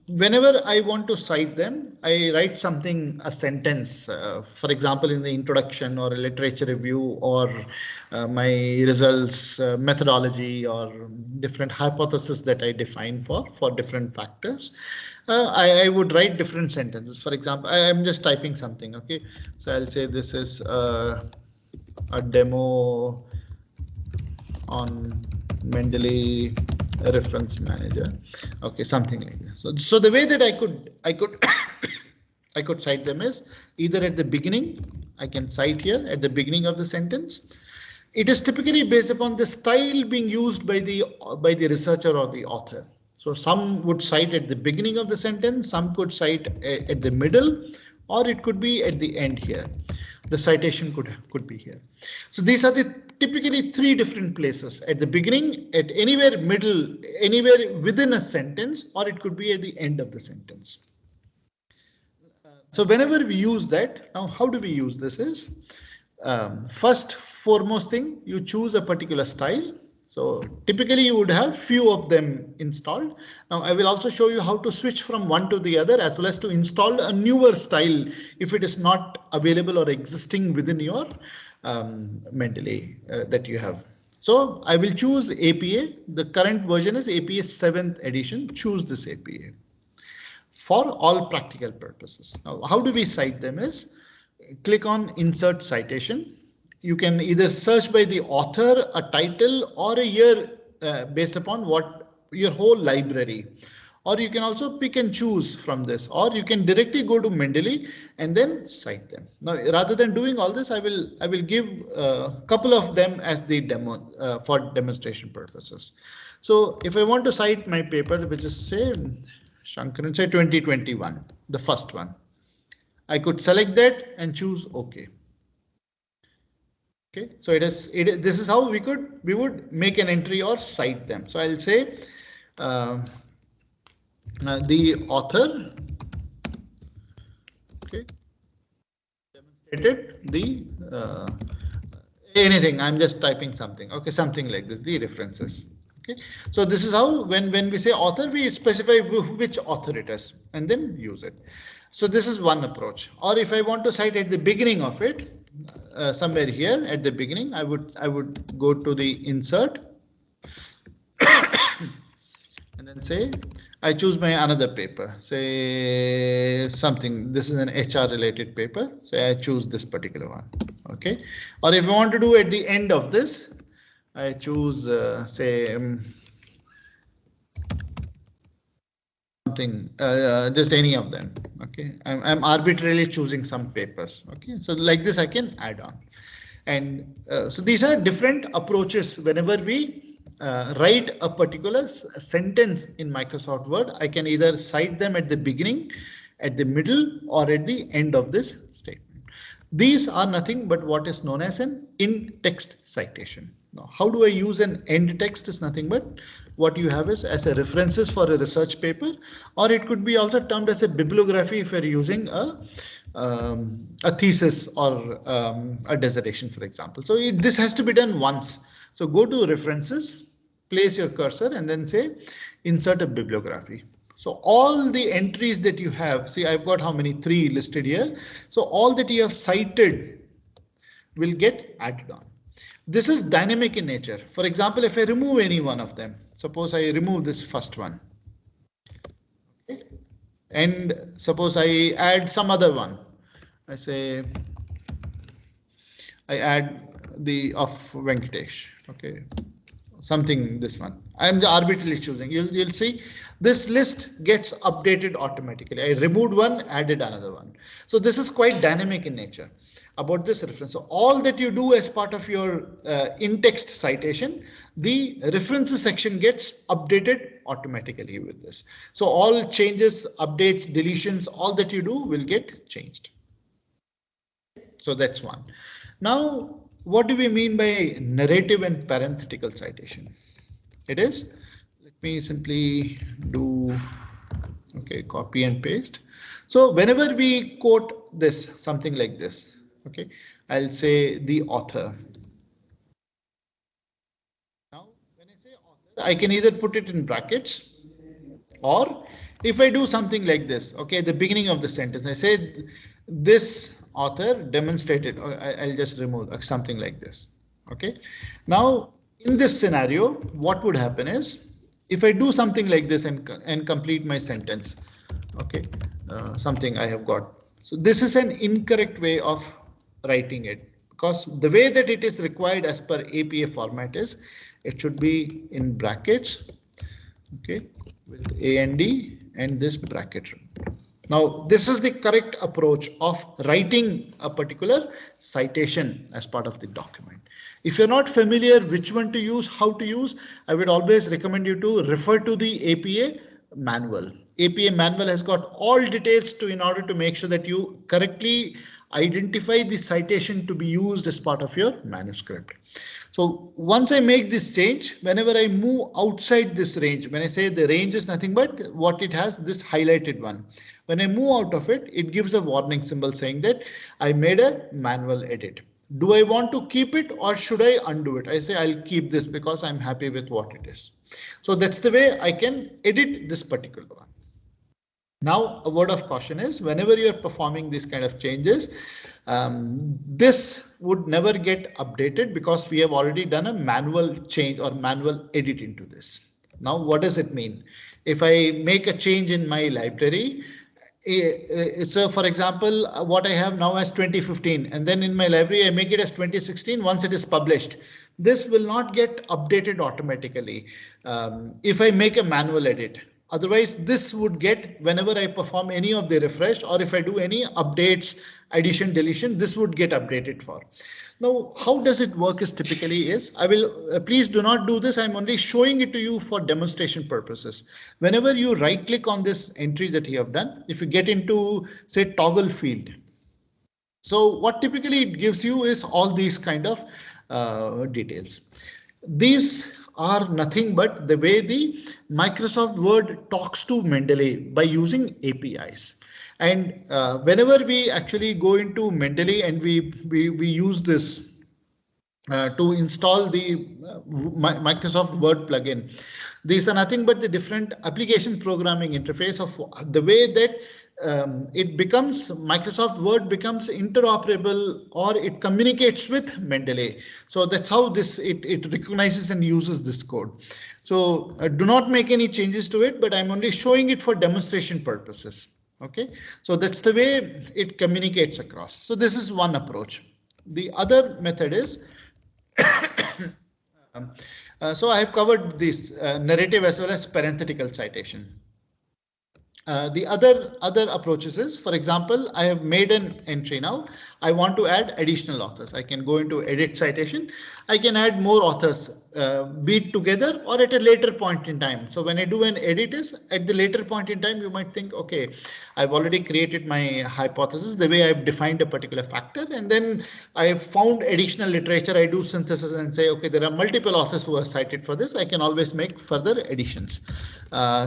whenever I want to cite them, I write something, a sentence, for example, in the introduction or a literature review or my results methodology or different hypotheses that I define for different factors. I would write different sentences. For example, I am just typing something. OK, so I'll say this is a demo on Mendeley reference manager. Okay, something like this. So the way that I could I could cite them is either at the beginning. I can cite here at the beginning of the sentence. It is typically based upon the style being used by the researcher or the author. So some would cite at the beginning of the sentence, some could cite at the middle, or it could be at the end here. The citation could be here. So these are the typically three different places: at the beginning, at anywhere middle, anywhere within a sentence, or it could be at the end of the sentence. So whenever we use that, now how do we use this is first foremost thing, you choose a particular style. So typically you would have few of them installed. Now I will also show you how to switch from one to the other as well as to install a newer style if it is not available or existing within your Mendeley that you have. So I will choose APA. The current version is APA 7th edition. Choose this APA for all practical purposes. Now how do we cite them is click on insert citation. You can either search by the author, a title, or a year based upon what your whole library. Or you can also pick and choose from this, or you can directly go to Mendeley and then cite them. Now, rather than doing all this, I will give a couple of them as the demo for demonstration purposes. So if I want to cite my paper, which is say Shankaran, say 2021, the first one, I could select that and choose OK. Okay, so this is how we would make an entry or cite them. So I'll say the author, okay, demonstrated the anything. I'm just typing something. Okay, something like this. The references. Okay, so this is how when we say author, we specify which author it is and then use it. So this is one approach. Or if I want to cite at the beginning of it, somewhere here at the beginning, I would go to the insert and then say I choose my another paper, say something. This is an HR related paper. Say I choose this particular one. OK, or if I want to do at the end of this, I choose say something, just any of them. OK, I'm arbitrarily choosing some papers. OK, so like this I can add on. And so these are different approaches whenever we write a particular sentence in Microsoft Word. I can either cite them at the beginning, at the middle, or at the end of this statement. These are nothing but what is known as an in-text citation. Now, how do I use an end text is nothing but what you have is as a references for a research paper, or it could be also termed as a bibliography if you're using a a thesis or a dissertation, for example. So this has to be done once. So go to references, place your cursor and then say insert a bibliography. So all the entries that you have, see, I've got how many? 3 listed here. So all that you have cited will get added on. This is dynamic in nature. For example, if I remove any one of them, suppose I remove this first one. Okay. And suppose I add some other one. I say I add the of Venkatesh. Okay. Something, this one. I'm arbitrarily choosing. You'll see this list gets updated automatically. I removed one, added another one. So this is quite dynamic in nature about this reference. So all that you do as part of your in-text citation, the references section gets updated automatically with this. So all changes, updates, deletions, all that you do will get changed. So that's one. Now, what do we mean by narrative and parenthetical citation? It is, let me simply do, okay, copy and paste. So whenever we quote this, something like this, okay, I'll say the author. Now, when I say author, I can either put it in brackets, or if I do something like this, okay, at the beginning of the sentence, I say this author demonstrated, I'll just remove something like this. Okay. Now, in this scenario, what would happen is if I do something like this and complete my sentence, okay, something I have got. So this is an incorrect way of writing it, because the way that it is required as per APA format is it should be in brackets, okay, with AND and this bracket. Now, this is the correct approach of writing a particular citation as part of the document. If you're not familiar which one to use, how to use, I would always recommend you to refer to the APA manual. APA manual has got all details to in order to make sure that you correctly identify the citation to be used as part of your manuscript. So once I make this change, whenever I move outside this range, when I say the range is nothing but what it has, this highlighted one. When I move out of it, it gives a warning symbol saying that I made a manual edit. Do I want to keep it or should I undo it? I say I'll keep this because I'm happy with what it is. So that's the way I can edit this particular one. Now, a word of caution is whenever you're performing these kind of changes, this would never get updated because we have already done a manual change or manual edit into this. Now, what does it mean? If I make a change in my library, so for example, what I have now as 2015 and then in my library, I make it as 2016 once it is published. This will not get updated automatically if I make a manual edit. Otherwise, this would get whenever I perform any of the refresh or if I do any updates, addition, deletion, this would get updated for. Now, how does it work is typically is, I will please do not do this. I'm only showing it to you for demonstration purposes. Whenever you right click on this entry that you have done, if you get into say toggle field. So what typically it gives you is all these kind of details. These are nothing but the way the Microsoft Word talks to Mendeley by using APIs. And whenever we actually go into Mendeley and we use this to install the Microsoft Word plugin, these are nothing but the different application programming interface of the way that it becomes Microsoft Word becomes interoperable or it communicates with Mendeley. So that's how this it recognizes and uses this code. So do not make any changes to it, but I'm only showing it for demonstration purposes. OK, so that's the way it communicates across. So this is one approach. The other method is so I have covered this narrative as well as parenthetical citation. The other approaches is, for example, I have made an entry now. I want to add additional authors. I can go into edit citation. I can add more authors, be it together or at a later point in time. So when I do an edit is at the later point in time, you might think, OK, I've already created my hypothesis the way I've defined a particular factor. And then I have found additional literature. I do synthesis and say, OK, there are multiple authors who are cited for this. I can always make further additions.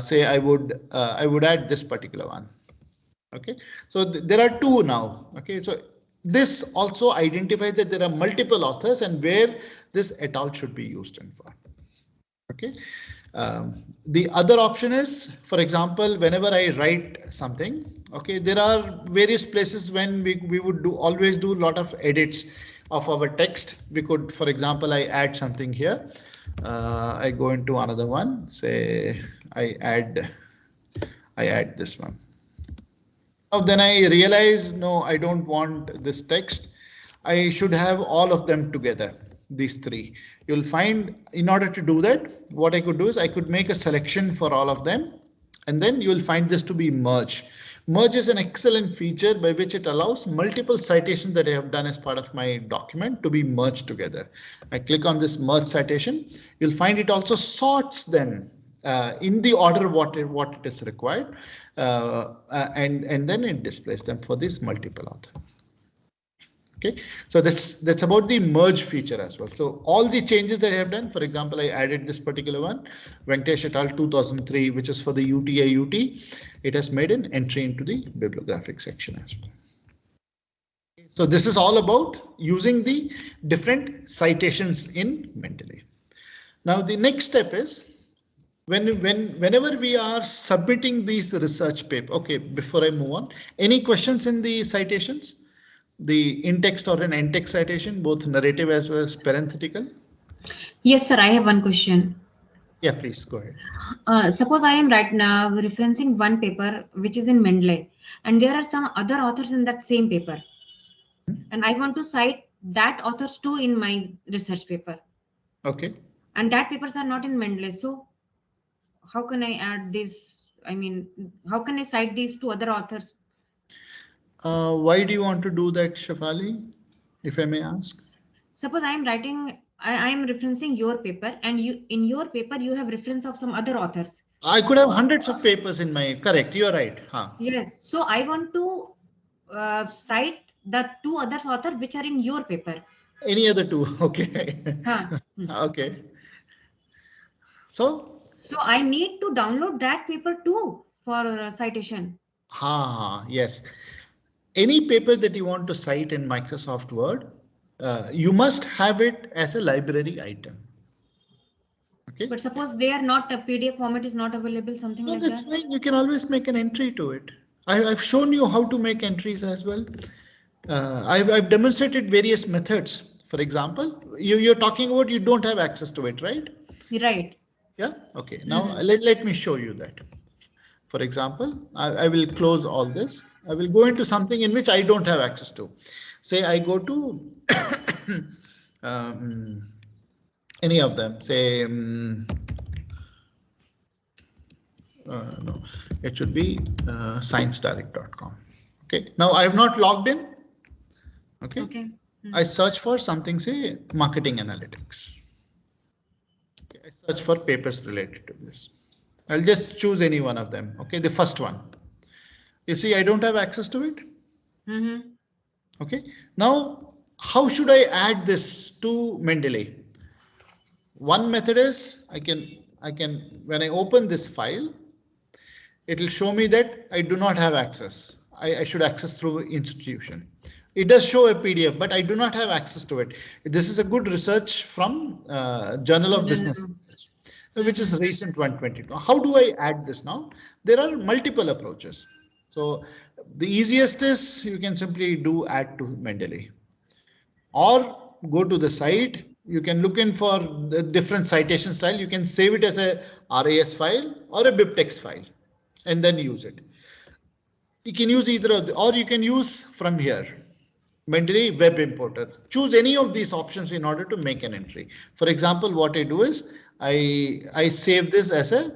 Say I would add this particular one. Okay, so there are two now. Okay, so this also identifies that there are multiple authors and where this et al. Should be used in for. Okay, the other option is, for example, whenever I write something, okay, there are various places when we would always do a lot of edits of our text. We could, for example, I add something here. I go into another one, say I add this one. Now then I realize, no, I don't want this text. I should have all of them together, these three. You'll find in order to do that, what I could do is I could make a selection for all of them, and then you'll find this to be merge. Merge is an excellent feature by which it allows multiple citations that I have done as part of my document to be merged together. I click on this merge citation. You'll find it also sorts them in the order what it is required, and then it displays them for this multiple author. Okay, so that's about the merge feature as well. So all the changes that I have done, for example, I added this particular one, Venkatesh et al. 2003, which is for the UTI UT. It has made an entry into the bibliographic section as well. So this is all about using the different citations in Mendeley. Now the next step is whenever we are submitting these research paper. Okay, before I move on, any questions in the citations? The in-text or an end-text citation, both narrative as well as parenthetical? Yes, sir. I have one question. Yeah, please go ahead. Suppose I am right now referencing one paper which is in Mendeley, and there are some other authors in that same paper, and I want to cite that authors too in my research paper. Okay. And that papers are not in Mendeley. So how can I add this? I mean, how can I cite these two other authors? Why do you want to do that, Shafali, if I may ask? Suppose I am writing, I am referencing your paper, and you in your paper you have reference of some other authors. I could have hundreds of papers in my, correct, you're right. Huh. Yes, so I want to cite the two other authors which are in your paper. Any other two, okay. Huh. Okay. So I need to download that paper too for citation. Yes. Any paper that you want to cite in Microsoft Word, you must have it as a library item. Okay. But suppose they are not, a PDF format is not available, something like that. That's fine. You can always make an entry to it. I've shown you how to make entries as well. I've demonstrated various methods. For example, you're talking about you don't have access to it, right? Right. Yeah. Okay. Now let me show you that. For example, I will close all this. I will go into something in which I don't have access to. Say I go to any of them. Say no, it should be sciencedirect.com. Okay. Now I have not logged in. Okay. Okay. I search for something, say marketing analytics. Okay. I search for papers related to this. I'll just choose any one of them. Okay, the first one. You see, I don't have access to it. Okay, now how should I add this to Mendeley? One method is I can when I open this file, it will show me that I do not have access. I should access through institution. It does show a PDF, but I do not have access to it. This is a good research from Journal of Business Research, which is recent 122. How do I add this now? There are multiple approaches. So the easiest is you can simply do add to Mendeley, or go to the site. You can look in for the different citation style. You can save it as a RAS file or a BibTeX file and then use it. You can use either of the, or you can use from here. Mendeley web importer. Choose any of these options in order to make an entry. For example, what I do is I save this as a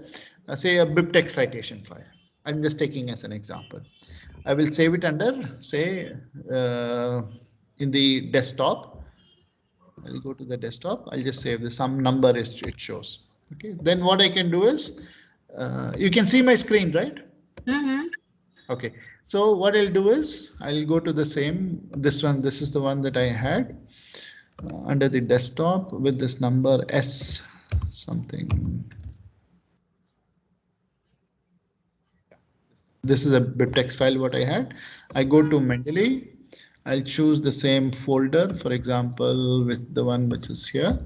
say a BibTeX citation file. I'm just taking as an example. I will save it under say in the desktop. I'll go to the desktop. I'll just save this. Some number is it shows. Okay. Then what I can do is you can see my screen, right? Okay, so what I'll do is I'll go to the same, this one, this is the one that I had under the desktop with this number S something. This is a BibTeX file what I had. I go to Mendeley. I'll choose the same folder, for example, with the one which is here.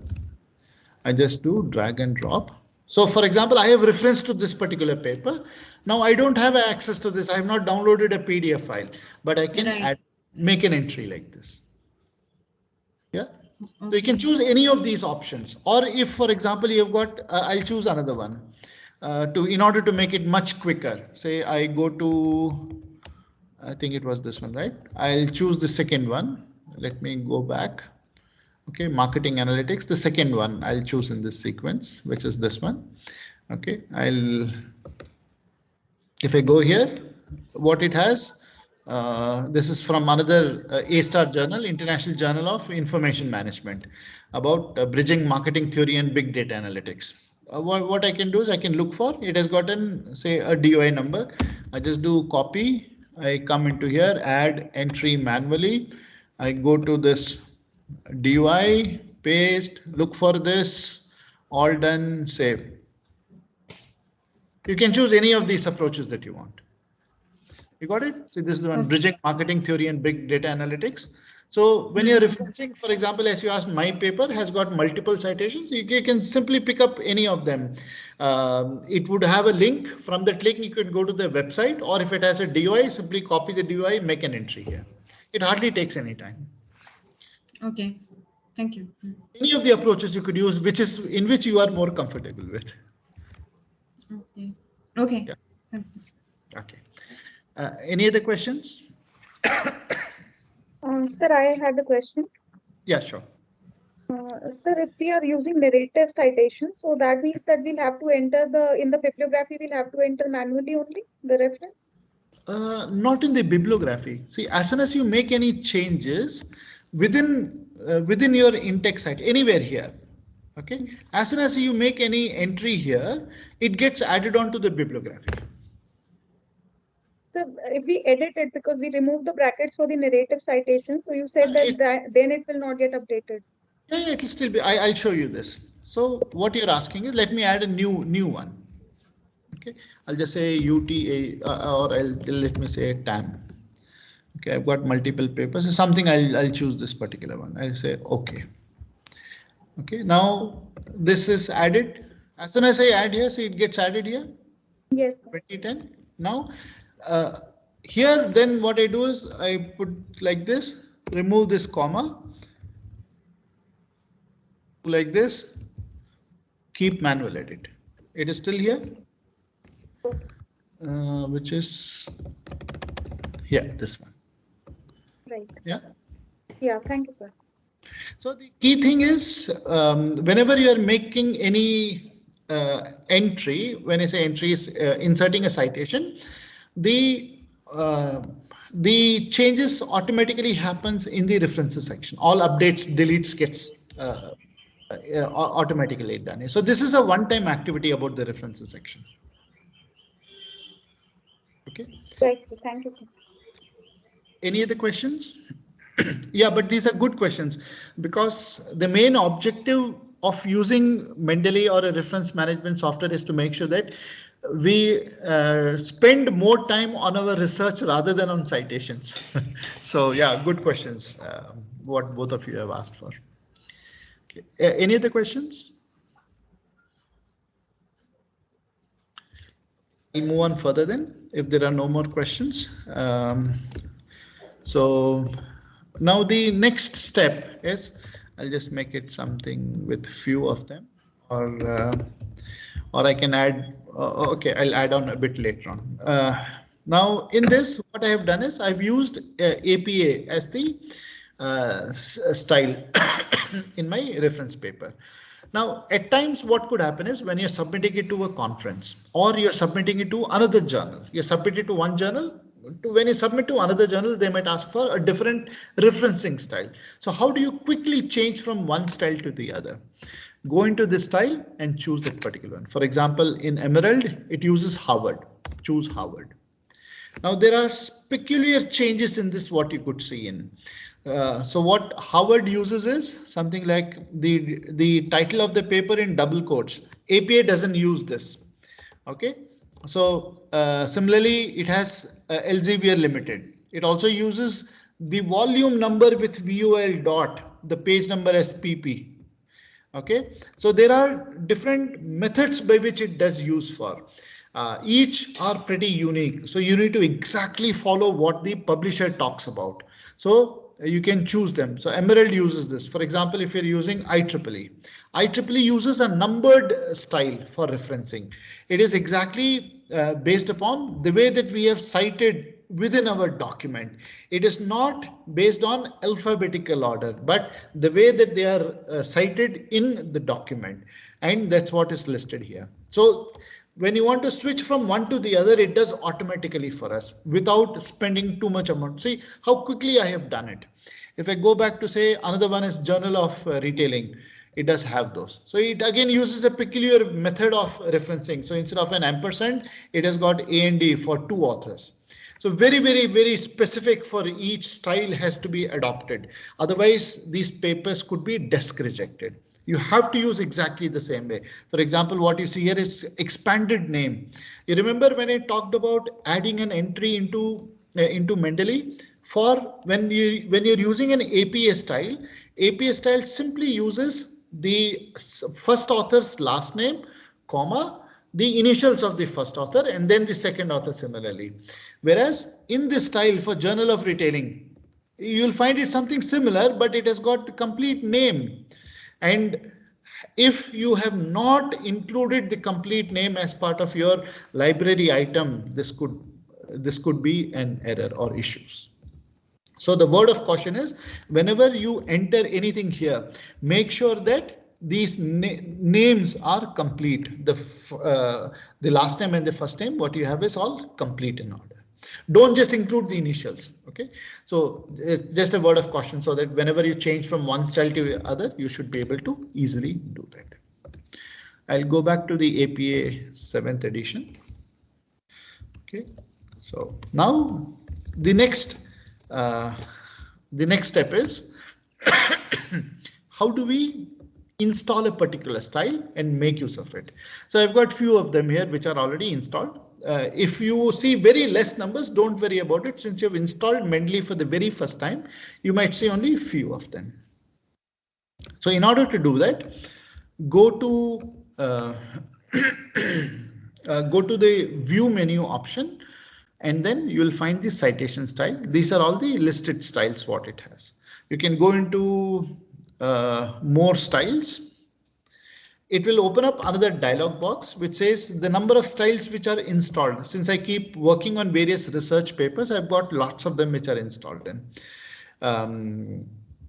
I just do drag and drop. So for example, I have reference to this particular paper. Now I don't have access to this. I have not downloaded a PDF file, but I can make an entry like this. Yeah. Okay. So you can choose any of these options, or if, for example, you've got, I'll choose another one in order to make it much quicker. Say I go to, I think it was this one, right? I'll choose the second one. Let me go back. Okay, marketing analytics, the second one I'll choose in this sequence, which is this one. Okay, if I go here, what it has, this is from another A-Star journal, International Journal of Information Management, about bridging marketing theory and big data analytics. What I can do is I can look for, it has gotten, say, a DOI number. I just do copy. I come into here, add entry manually. I go to this DOI, paste, look for this, all done, save. You can choose any of these approaches that you want. You got it? See, this is the one, bridging marketing theory and big data analytics. So when you're referencing, for example, as you asked, my paper has got multiple citations. You can simply pick up any of them. It would have a link. From that link, you could go to the website, or if it has a DOI, simply copy the DOI, make an entry here. It hardly takes any time. Okay, thank you. Any of the approaches you could use, in which you are more comfortable with. Okay. Okay. Yeah. Okay. Any other questions? Sir, I had a question. Yeah, sure. Sir, if we are using narrative citations, so that means that we'll have to enter in the bibliography, we'll have to enter manually only the reference? Not in the bibliography. See, as soon as you make any changes within your in-text site, anywhere here, okay, as soon as you make any entry here, it gets added on to the bibliography. So if we edit it, because we remove the brackets for the narrative citation, so you said that then it will not get updated. Yeah, it will still be. I'll show you this. So what you're asking is, let me add a new one. Okay, I'll just say UTA, or let me say TAM. Okay, I've got multiple papers. So something I'll choose this particular one. I'll say okay. Okay, now this is added. As soon as I add here, see it gets added here. Yes. 2010. Now here, then what I do is I put like this, remove this comma, like this, keep manual edit. It is still here, which is here, this one. Right. Yeah. Yeah. Thank you, sir. So the key thing is, whenever you are making any entry, when I say entry is inserting a citation, the changes automatically happens in the references section. All updates, deletes gets automatically done. So this is a one-time activity about the references section. Okay. Right. Thank you. Any other questions? Yeah, but these are good questions, because the main objective of using Mendeley or a reference management software is to make sure that we spend more time on our research rather than on citations. So yeah, good questions, what both of you have asked for. Okay. Any other questions? We'll move on further then, if there are no more questions. So now the next step is, I'll just make it something with few of them, or I can add, okay, I'll add on a bit later on. Now in this, what I have done is I've used APA as the style in my reference paper. Now, at times what could happen is, when you're submitting it to a conference, or you're submitting it to another journal, you submit it to one journal, when you submit to another journal, they might ask for a different referencing style. So how do you quickly change from one style to the other? Go into this style and choose that particular one. For example, in Emerald, it uses Harvard. Choose Harvard. Now there are peculiar changes in this, what you could see in. So what Harvard uses is something like the title of the paper in double quotes. APA doesn't use this. Okay. So similarly, it has Elsevier Limited. It also uses the volume number with VOL dot, the page number as PP. Okay, so there are different methods by which it does use for. Each are pretty unique. So you need to exactly follow what the publisher talks about. So you can choose them. So Emerald uses this. For example, if you're using IEEE, IEEE uses a numbered style for referencing. It is exactly based upon the way that we have cited within our document. It is not based on alphabetical order, but the way that they are cited in the document. And that's what is listed here. So when you want to switch from one to the other, it does automatically for us without spending too much amount. See how quickly I have done it. If I go back to say another one is Journal of Retailing, it does have those. So it again uses a peculiar method of referencing. So instead of an ampersand, it has got AND for two authors. So very, very, very specific for each style has to be adopted. Otherwise, these papers could be desk rejected. You have to use exactly the same way. For example, what you see here is expanded name. You remember when I talked about adding an entry into Mendeley? For when you're using an APA style simply uses the first author's last name, comma, the initials of the first author and then the second author similarly. Whereas in this style for Journal of Retailing, you'll find it something similar, but it has got the complete name. And if you have not included the complete name as part of your library item, this could be an error or issues. So the word of caution is whenever you enter anything here, make sure that these names are complete. The last name and the first name, what you have is all complete in order. Don't just include the initials. OK, so it's just a word of caution so that whenever you change from one style to the other, you should be able to easily do that. I'll go back to the APA 7th edition. OK, so now the next step is how do we install a particular style and make use of it. So I've got few of them here which are already installed. If you see very less numbers, don't worry about it. Since you've installed Mendeley for the very first time, you might see only a few of them. So in order to do that, go to the view menu option, and then you will find the citation style. These are all the listed styles what it has. You can go into more styles. It will open up another dialog box which says the number of styles which are installed. Since I keep working on various research papers, I've got lots of them which are installed in.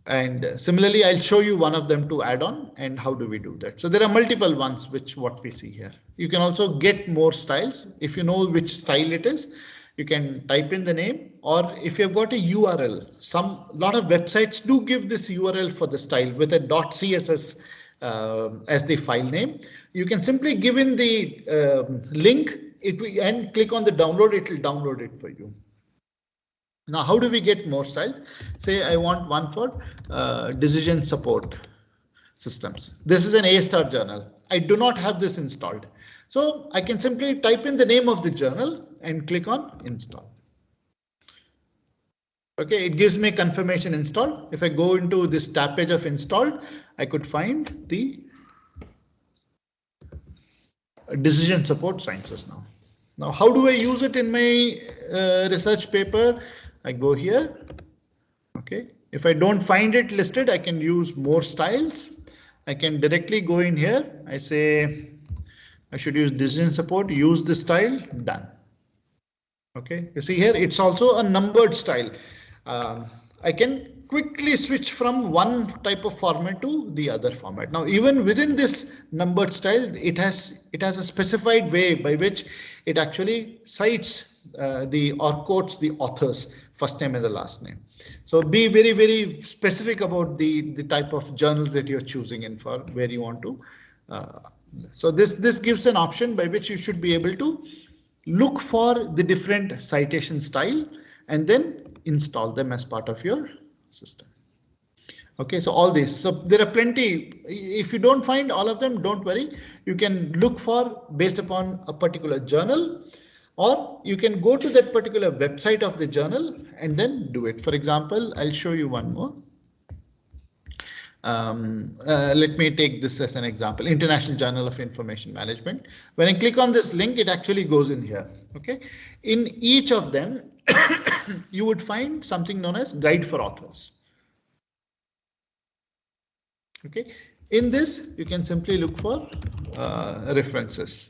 And similarly, I'll show you one of them to add on and how do we do that. So there are multiple ones what we see here. You can also get more styles. If you know which style it is, you can type in the name, or if you've got a URL, lot of websites do give this URL for the style with a .css as the file name. You can simply give in the link and click on the download. It will download it for you. Now, how do we get more styles? Say I want one for decision support systems. This is an A* journal. I do not have this installed. So I can simply type in the name of the journal and click on install. OK, it gives me confirmation installed. If I go into this tab page of installed, I could find the decision support sciences now. Now, how do I use it in my research paper? I go here. OK, if I don't find it listed, I can use more styles. I can directly go in here. I say I should use decision support, use the style, done. OK, you see here, it's also a numbered style. I can quickly switch from one type of format to the other format. Now, even within this numbered style, it has a specified way by which it actually cites or quotes the author's first name and the last name. So be very, very specific about the type of journals that you're choosing in for where you want to. So this gives an option by which you should be able to look for the different citation style and then install them as part of your system. Okay, so all these. So there are plenty. If you don't find all of them, don't worry. You can look for based upon a particular journal, or you can go to that particular website of the journal and then do it. For example, I'll show you one more. Let me take this as an example, International Journal of Information Management. When I click on this link, it actually goes in here. Okay, in each of them, you would find something known as Guide for Authors. Okay, in this, you can simply look for references.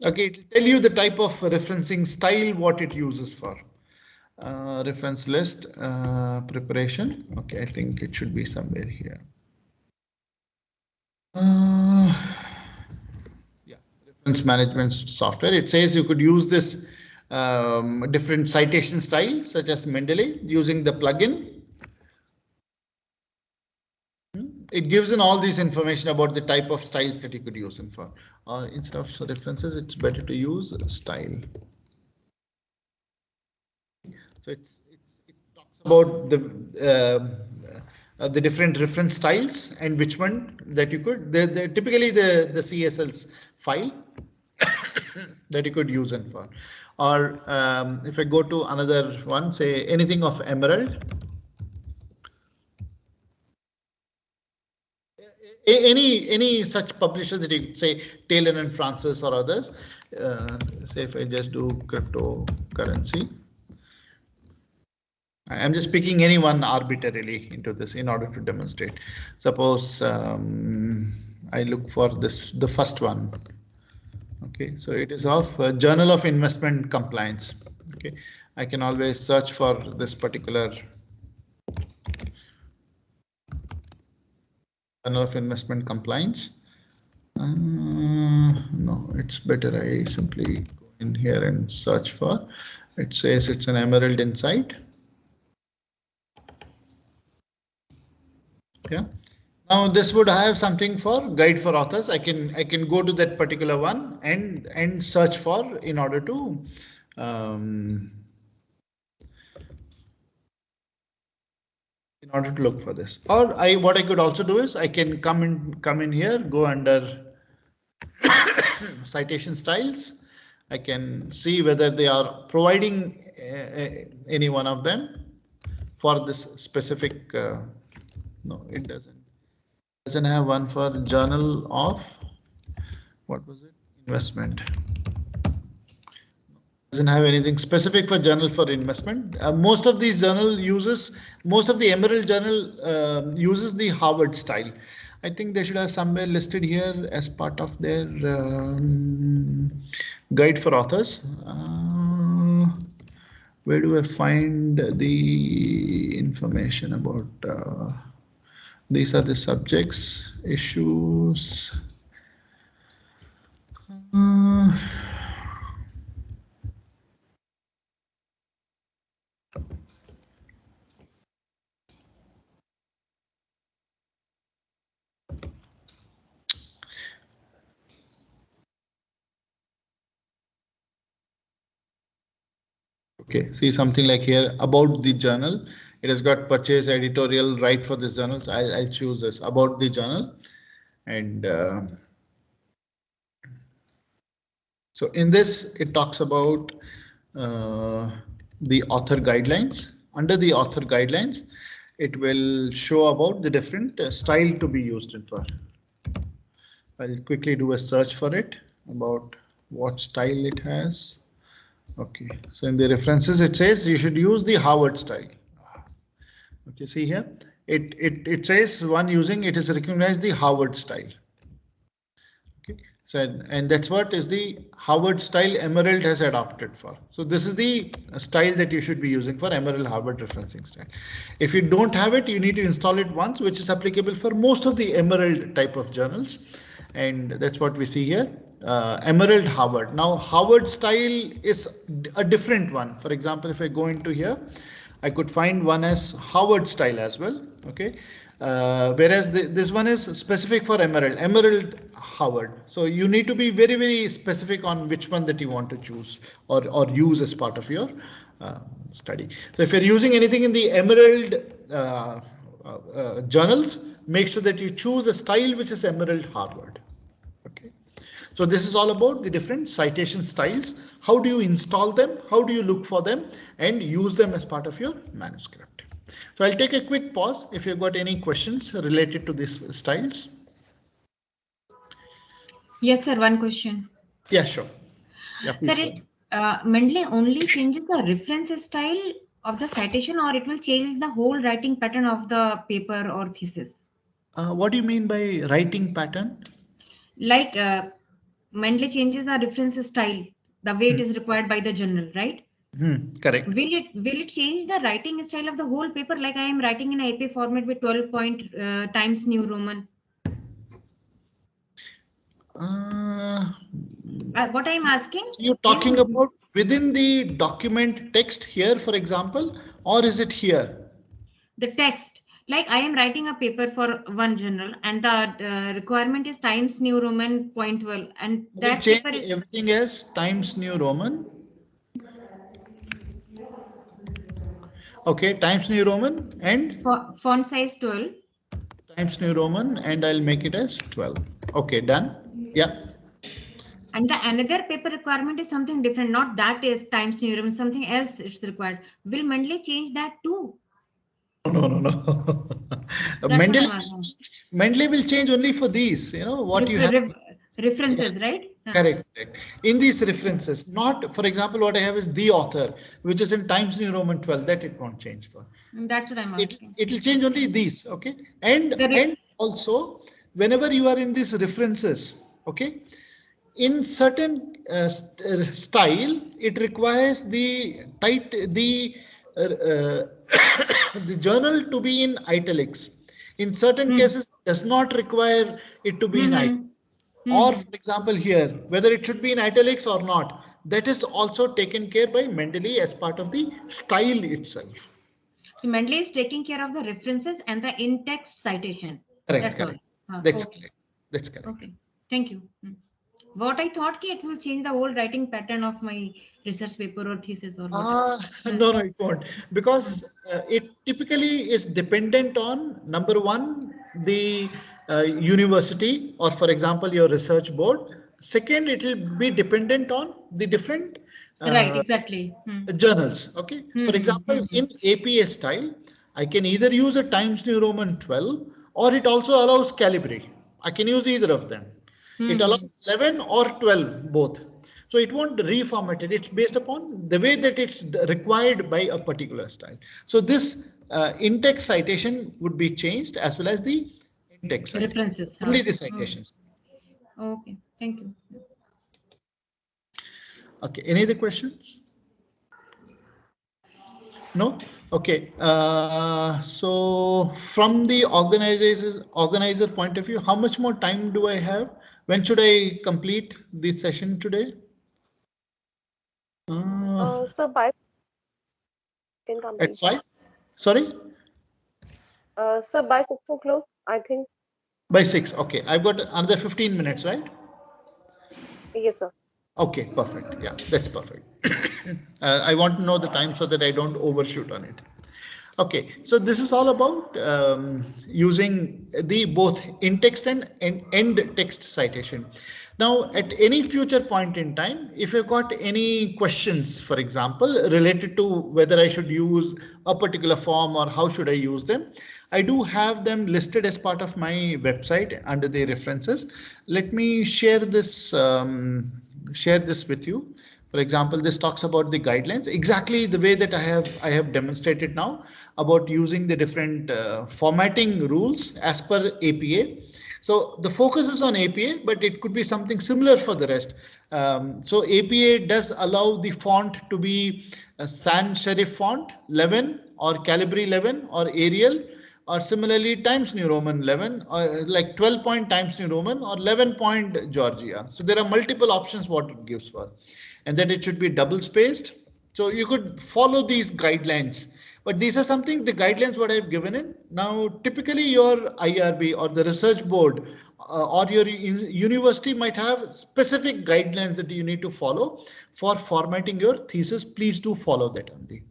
Okay, it will tell you the type of referencing style, what it uses for. Reference list preparation. Okay, I think it should be somewhere here. Yeah, reference management software. It says you could use this different citation style, such as Mendeley, using the plugin. It gives in all this information about the type of styles that you could use in for. Or instead of references, it's better to use style. So it talks about the different reference styles and which one that you could, typically the CSL's file that you could use in for. Or if I go to another one, say anything of Emerald. Any such publishers that you say Taylor and Francis or others. Say if I just do cryptocurrency. I'm just picking any one arbitrarily into this in order to demonstrate. Suppose I look for this, the first one. Okay, so it is of Journal of Investment Compliance. Okay, I can always search for this particular Journal of Investment Compliance. No, it's better I simply go in here and search for. It says it's an Emerald Insight. Yeah. Now this would have something for Guide for Authors. I can go to that particular one and search for in order to look for this. Or what I could also do is I can come in here, go under citation styles. I can see whether they are providing any one of them for this specific. No, it doesn't have one for Journal of, what was it, investment. Doesn't have anything specific for Journal for Investment. Most of these journal uses, most of the Emerald journal uses the Harvard style. I think they should have somewhere listed here as part of their Guide for Authors. Where do I find the information about these are the subjects, issues. Okay, see something like here about the journal. It has got purchase editorial right for this journal. So I'll choose this about the journal. And so in this, it talks about the author guidelines. Under the author guidelines, it will show about the different style to be used in for. I'll quickly do a search for it about what style it has. Okay, so in the references, it says you should use the Harvard style. Okay, see here, it says one using it is recognized the Harvard style. Okay, so and that's what is the Harvard style Emerald has adopted for. So this is the style that you should be using for Emerald Harvard referencing style. If you don't have it, you need to install it once, which is applicable for most of the Emerald type of journals. And that's what we see here. Emerald Harvard. Now Harvard style is a different one. For example, if I go into here, I could find one as Harvard style as well. Okay, whereas this one is specific for Emerald Harvard. So you need to be very, very specific on which one that you want to choose or use as part of your study. So if you're using anything in the Emerald journals, make sure that you choose a style which is Emerald Harvard. Okay. So this is all about the different citation styles. How do you install them? How do you look for them and use them as part of your manuscript? So I'll take a quick pause if you've got any questions related to these styles. Yes, sir. One question. Yeah, sure. Yeah, please. Sir, Mendeley only changes the reference style of the citation, or it will change the whole writing pattern of the paper or thesis? What do you mean by writing pattern? Like Mendeley changes the reference style, the way it is required by the journal, right? Correct. Will it change the writing style of the whole paper? Like I am writing in AP format with 12 point Times New Roman. What I am asking? You're talking about within the document text here, for example, or is it here? The text. Like I am writing a paper for one journal, and the requirement is Times New Roman .12, and that We'll change paper is everything as Times New Roman. Okay, Times New Roman and font size 12. Times New Roman, and I'll make it as 12. Okay, done. Yeah. And the another paper requirement is something different, not that is Times New Roman, something else it's required. Will Mendeley change that too? No. Mendeley will change only for these, what you have. References, right? Correct. In these references, not, for example, what I have is the author, which is in Times New Roman 12, that it won't change for. That's what I'm asking. It will change only these, okay? And also, whenever you are in these references, okay, in certain style, it requires the the journal to be in italics. In certain cases, does not require it to be in italics. Or, for example, here, whether it should be in italics or not, that is also taken care by Mendeley as part of the style itself. Mendeley is taking care of the references and the in-text citation. Correct. That's okay. correct. That's correct. Okay. Thank you. What I thought it will change the whole writing pattern of my research paper or thesis or whatever. No, it won't, because it typically is dependent on, number one, the university, or for example, your research board. Second, it will be dependent on the different right, exactly. journals. Okay. For example, in APA style, I can either use a Times New Roman 12, or it also allows Calibri. I can use either of them. It allows 11 or 12, both. So it won't reformat it. It's based upon the way that it's required by a particular style. So this in-text citation would be changed, as well as the in-text references. Only the citations. Okay, thank you. Okay, any other questions? No? Okay. So from the organizer point of view, how much more time do I have? When should I complete this session today? Sir, by can complete. At 5? Sorry? Sir, by 6 o'clock, I think. By 6. Okay. I've got another 15 minutes, right? Yes, sir. Okay, perfect. Yeah, that's perfect. I want to know the time so that I don't overshoot on it. Okay, so this is all about using the both in-text and end-text citation. Now, at any future point in time, if you've got any questions, for example, related to whether I should use a particular form or how should I use them, I do have them listed as part of my website under the references. Let me share this with you. For example, this talks about the guidelines, exactly the way that I have demonstrated now about using the different formatting rules as per APA. So the focus is on APA, but it could be something similar for the rest. So APA does allow the font to be a sans serif font 11 or Calibri 11 or Arial, or similarly Times New Roman 11, or like 12 point Times New Roman or 11 point Georgia. So there are multiple options what it gives for, and that it should be double spaced. So you could follow these guidelines, but these are something, the guidelines what I've given in. Now, typically your IRB or the research board or your university might have specific guidelines that you need to follow for formatting your thesis. Please do follow that only.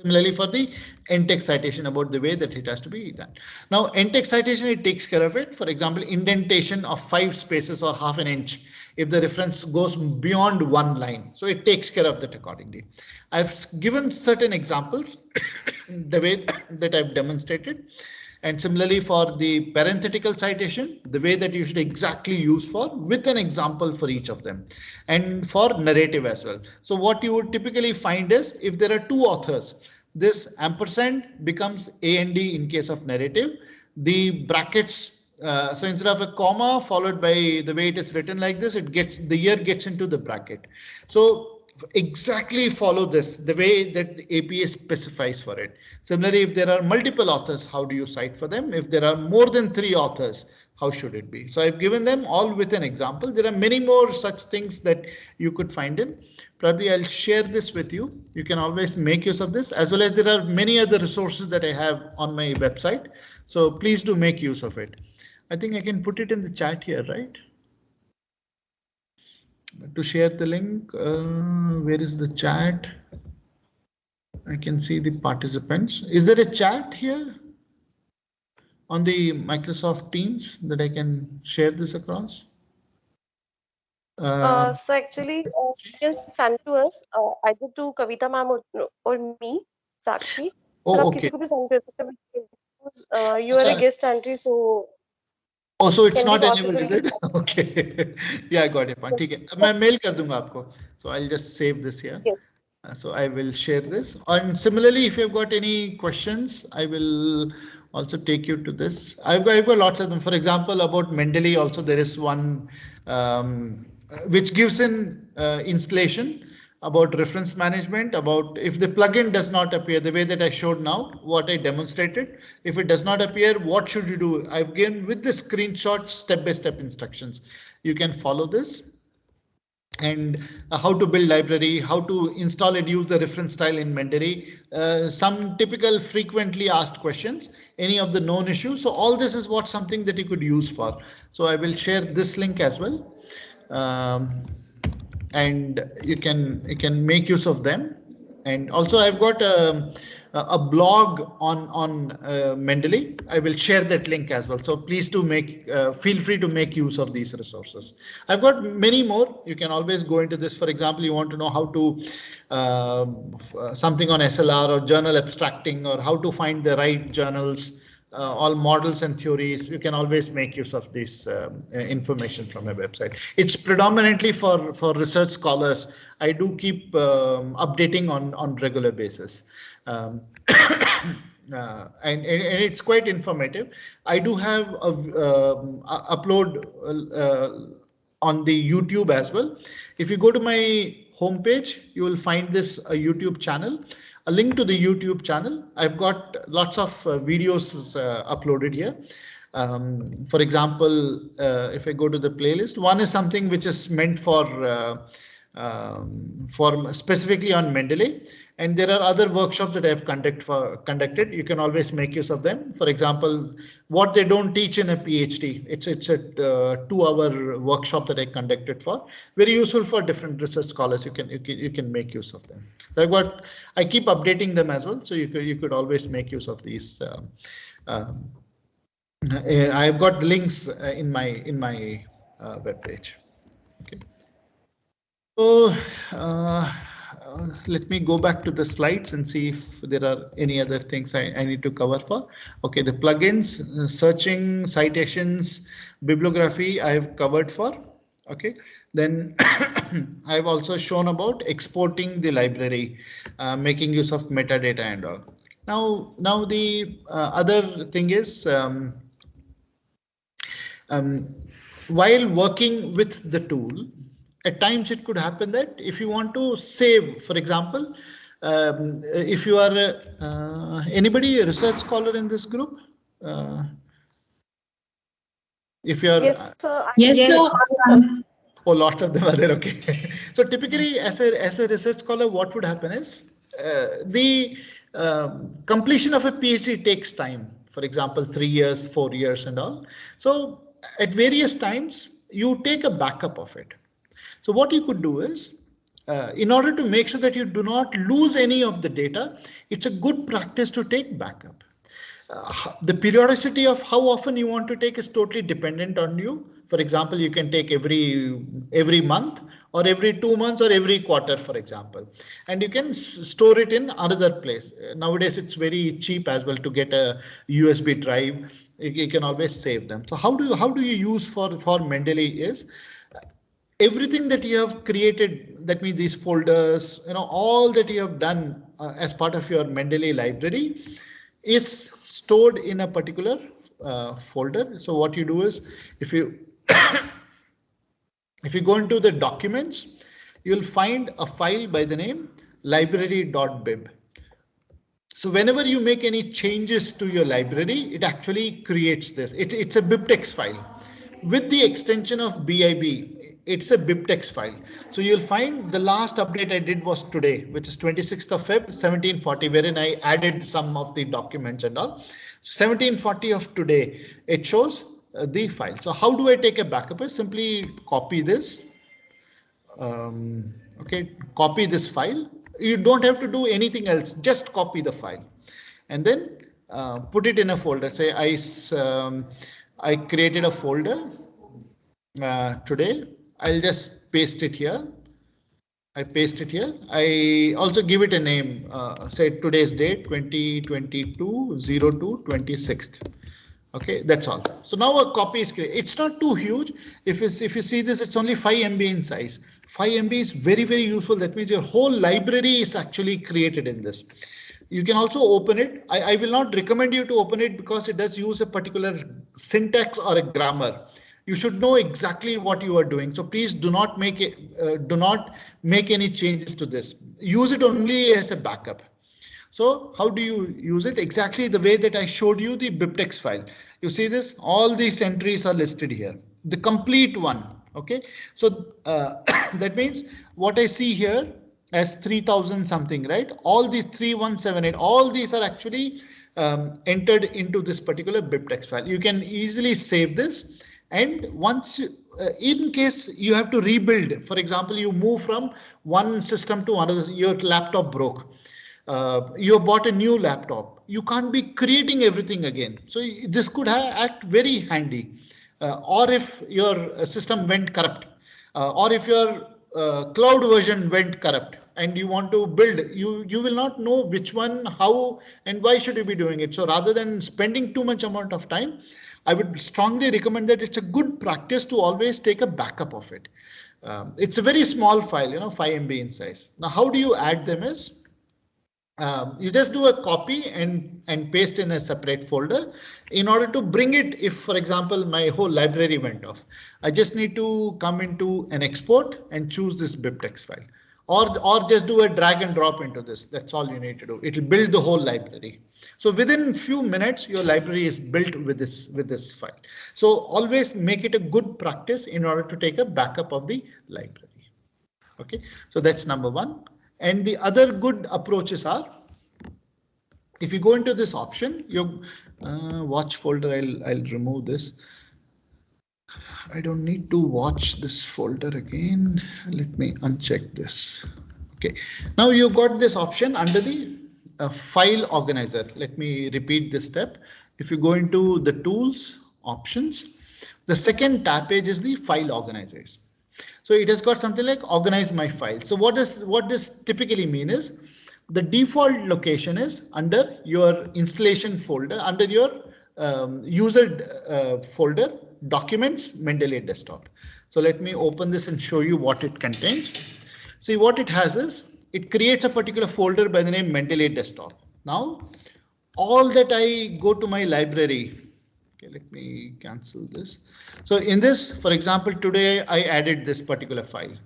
Similarly for the end-text citation, about the way that it has to be done. Now end-text citation, it takes care of it. For example, indentation of 5 spaces or half an inch if the reference goes beyond one line. So it takes care of that accordingly. I've given certain examples the way that I've demonstrated. And similarly for the parenthetical citation, the way that you should exactly use for, with an example for each of them, and for narrative as well. So what you would typically find is if there are 2 authors, this ampersand becomes A and D in case of narrative. The brackets, so instead of a comma followed by the way it is written like this, it gets, the year gets into the bracket. So exactly follow this, the way that the APA specifies for it. Similarly, if there are multiple authors, how do you cite for them? If there are more than 3 authors, how should it be? So I've given them all with an example. There are many more such things that you could find in. Probably I'll share this with you. You can always make use of this, as well as there are many other resources that I have on my website. So please do make use of it. I think I can put it in the chat here, right? To share the link, where is the chat? I can see the participants. Is there a chat here on the Microsoft Teams that I can share this across? So actually, you can send to us either to Kavita ma'am or me, Sakshi. Oh, Sir, आप okay. किसी को भी send कर सकते हैं. You are a guest entry, so. Oh, so it's can be not possible enabled, is to it? Okay. Yeah, I got your point. ठीक है. मैं mail कर दूंगा आपको. So I'll just save this here. Yes. So I will share this. And similarly, if you've got any questions, I will also take you to this. I've got lots of them. For example, about Mendeley also there is one which gives an installation about reference management, about if the plugin does not appear the way that I showed now, what I demonstrated. If it does not appear, what should you do? I've given with the screenshot step-by-step instructions. You can follow this. And how to build library, how to install and use the reference style in Mendeley, some typical frequently asked questions, any of the known issues. So all this is what something that you could use for. So I will share this link as well. And you can make use of them. And also I've got a blog on Mendeley. I will share that link as well. So please do feel free to make use of these resources. I've got many more. You can always go into this. For example, you want to know how to something on SLR or journal abstracting, or how to find the right journals. All models and theories, you can always make use of this information from my website. It's predominantly for research scholars. I do keep updating on regular basis. And it's quite informative. I do have a upload on the YouTube as well. If you go to my homepage, you will find this YouTube channel. A link to the YouTube channel. I've got lots of videos uploaded here. For example, if I go to the playlist, one is something which is meant for specifically on Mendeley, and there are other workshops that I have conducted. You can always make use of them. For example, what they don't teach in a PhD, it's a 2-hour workshop that I conducted for, very useful for different research scholars. You can make use of them. So I keep updating them as well, so you could always make use of these. I've got links in my web page. Okay. So let me go back to the slides and see if there are any other things I need to cover for. Okay, the plugins, searching, citations, bibliography I have covered for. Okay, then I've also shown about exporting the library, making use of metadata and all. Now the other thing is while working with the tool, at times it could happen that if you want to save, for example, if you are anybody a research scholar in this group, if you are, yes, sir. Yes, sir. oh, lots of them are there. Okay. So typically, as a research scholar, what would happen is the completion of a PhD takes time. For example, 3 years, 4 years, and all. So at various times, you take a backup of it. So what you could do is, in order to make sure that you do not lose any of the data, it's a good practice to take backup. The periodicity of how often you want to take is totally dependent on you. For example, you can take every month or every 2 months or every quarter, for example, and you can store it in another place. Nowadays, it's very cheap as well to get a USB drive. You can always save them. So how do you use for Mendeley is everything that you have created, that means these folders, all that you have done as part of your Mendeley library is stored in a particular folder. So what you do is, if you if you go into the documents, you'll find a file by the name library.bib. So whenever you make any changes to your library, it actually creates this. It's a BibTeX file with the extension of BIB. It's a BibTeX file. So you'll find the last update I did was today, which is 26th of Feb 1740, wherein I added some of the documents and all. 1740 of today, it shows the file. So how do I take a backup? I simply copy this. Okay, copy this file. You don't have to do anything else, just copy the file and then put it in a folder. Say I created a folder today. I'll just paste it here. I paste it here. I also give it a name, say today's date 2022-02-26th. Okay, that's all. So now a copy is created. It's not too huge. If you see this, it's only 5 MB in size. 5 MB is very, very useful. That means your whole library is actually created in this. You can also open it. I will not recommend you to open it because it does use a particular syntax or a grammar. You should know exactly what you are doing. So please do not make any changes to this. Use it only as a backup. So how do you use it? Exactly the way that I showed you the BibTeX file. You see this? All these entries are listed here. The complete one. Okay. So that means what I see here as 3000 something, right? All these 3178, all these are actually entered into this particular BibTeX file. You can easily save this. And once, in case you have to rebuild, for example, you move from one system to another, your laptop broke. You bought a new laptop. You can't be creating everything again. So this could act very handy. Or if your system went corrupt, or if your cloud version went corrupt and you want to build, you will not know which one, how, and why should you be doing it. So rather than spending too much amount of time, I would strongly recommend that it's a good practice to always take a backup of it. It's a very small file, 5 MB in size. Now, how do you add them is, you just do a copy and paste in a separate folder. In order to bring it, if for example my whole library went off, I just need to come into an export and choose this BibTeX file, or just do a drag and drop into this. That's all you need to do. It will build the whole library. So within few minutes, your library is built with this file. So always make it a good practice in order to take a backup of the library. Okay, so that's number one. And the other good approaches are, if you go into this option, your watch folder, I'll remove this. I don't need to watch this folder again. Let me uncheck this. Okay, now you've got this option under the file organizer. Let me repeat this step. If you go into the tools options, the second tab page is the file organizers. So it has got something like organize my file. So what this typically mean is, the default location is under your installation folder, under your user folder, documents, Mendeley desktop. So let me open this and show you what it contains. See, what it has is, it creates a particular folder by the name Mendeley desktop. Now, all that I go to my library. Okay, let me cancel this. So in this, for example, today I added this particular file,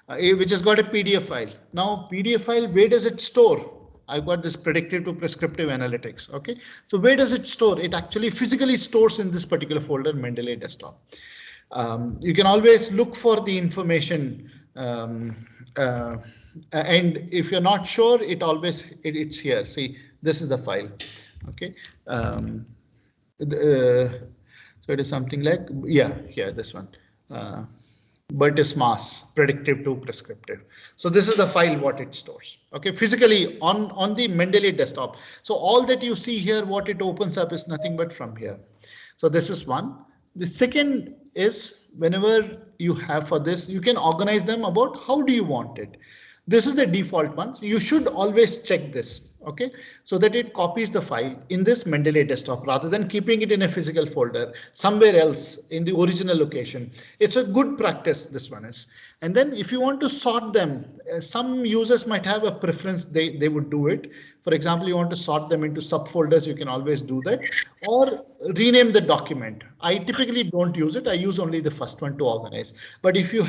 which has got a PDF file. Now, PDF file, where does it store? I've got this predictive to prescriptive analytics. Okay, so where does it store? It actually physically stores in this particular folder, Mendeley desktop. You can always look for the information, and if you're not sure, it's here. See, this is the file. Okay. So it is something like, yeah, this one. Burtis mass, predictive to prescriptive. So this is the file what it stores. Okay, physically on the Mendeley desktop. So all that you see here, what it opens up is nothing but from here. So this is one. The second is whenever you have for this, you can organize them about how do you want it. This is the default one. You should always check this. Okay, so that it copies the file in this Mendeley desktop rather than keeping it in a physical folder somewhere else in the original location. It's a good practice, this one is. And then if you want to sort them, some users might have a preference, they would do it. For example, you want to sort them into subfolders, you can always do that, or rename the document. I typically don't use it. I use only the first one to organize. But if you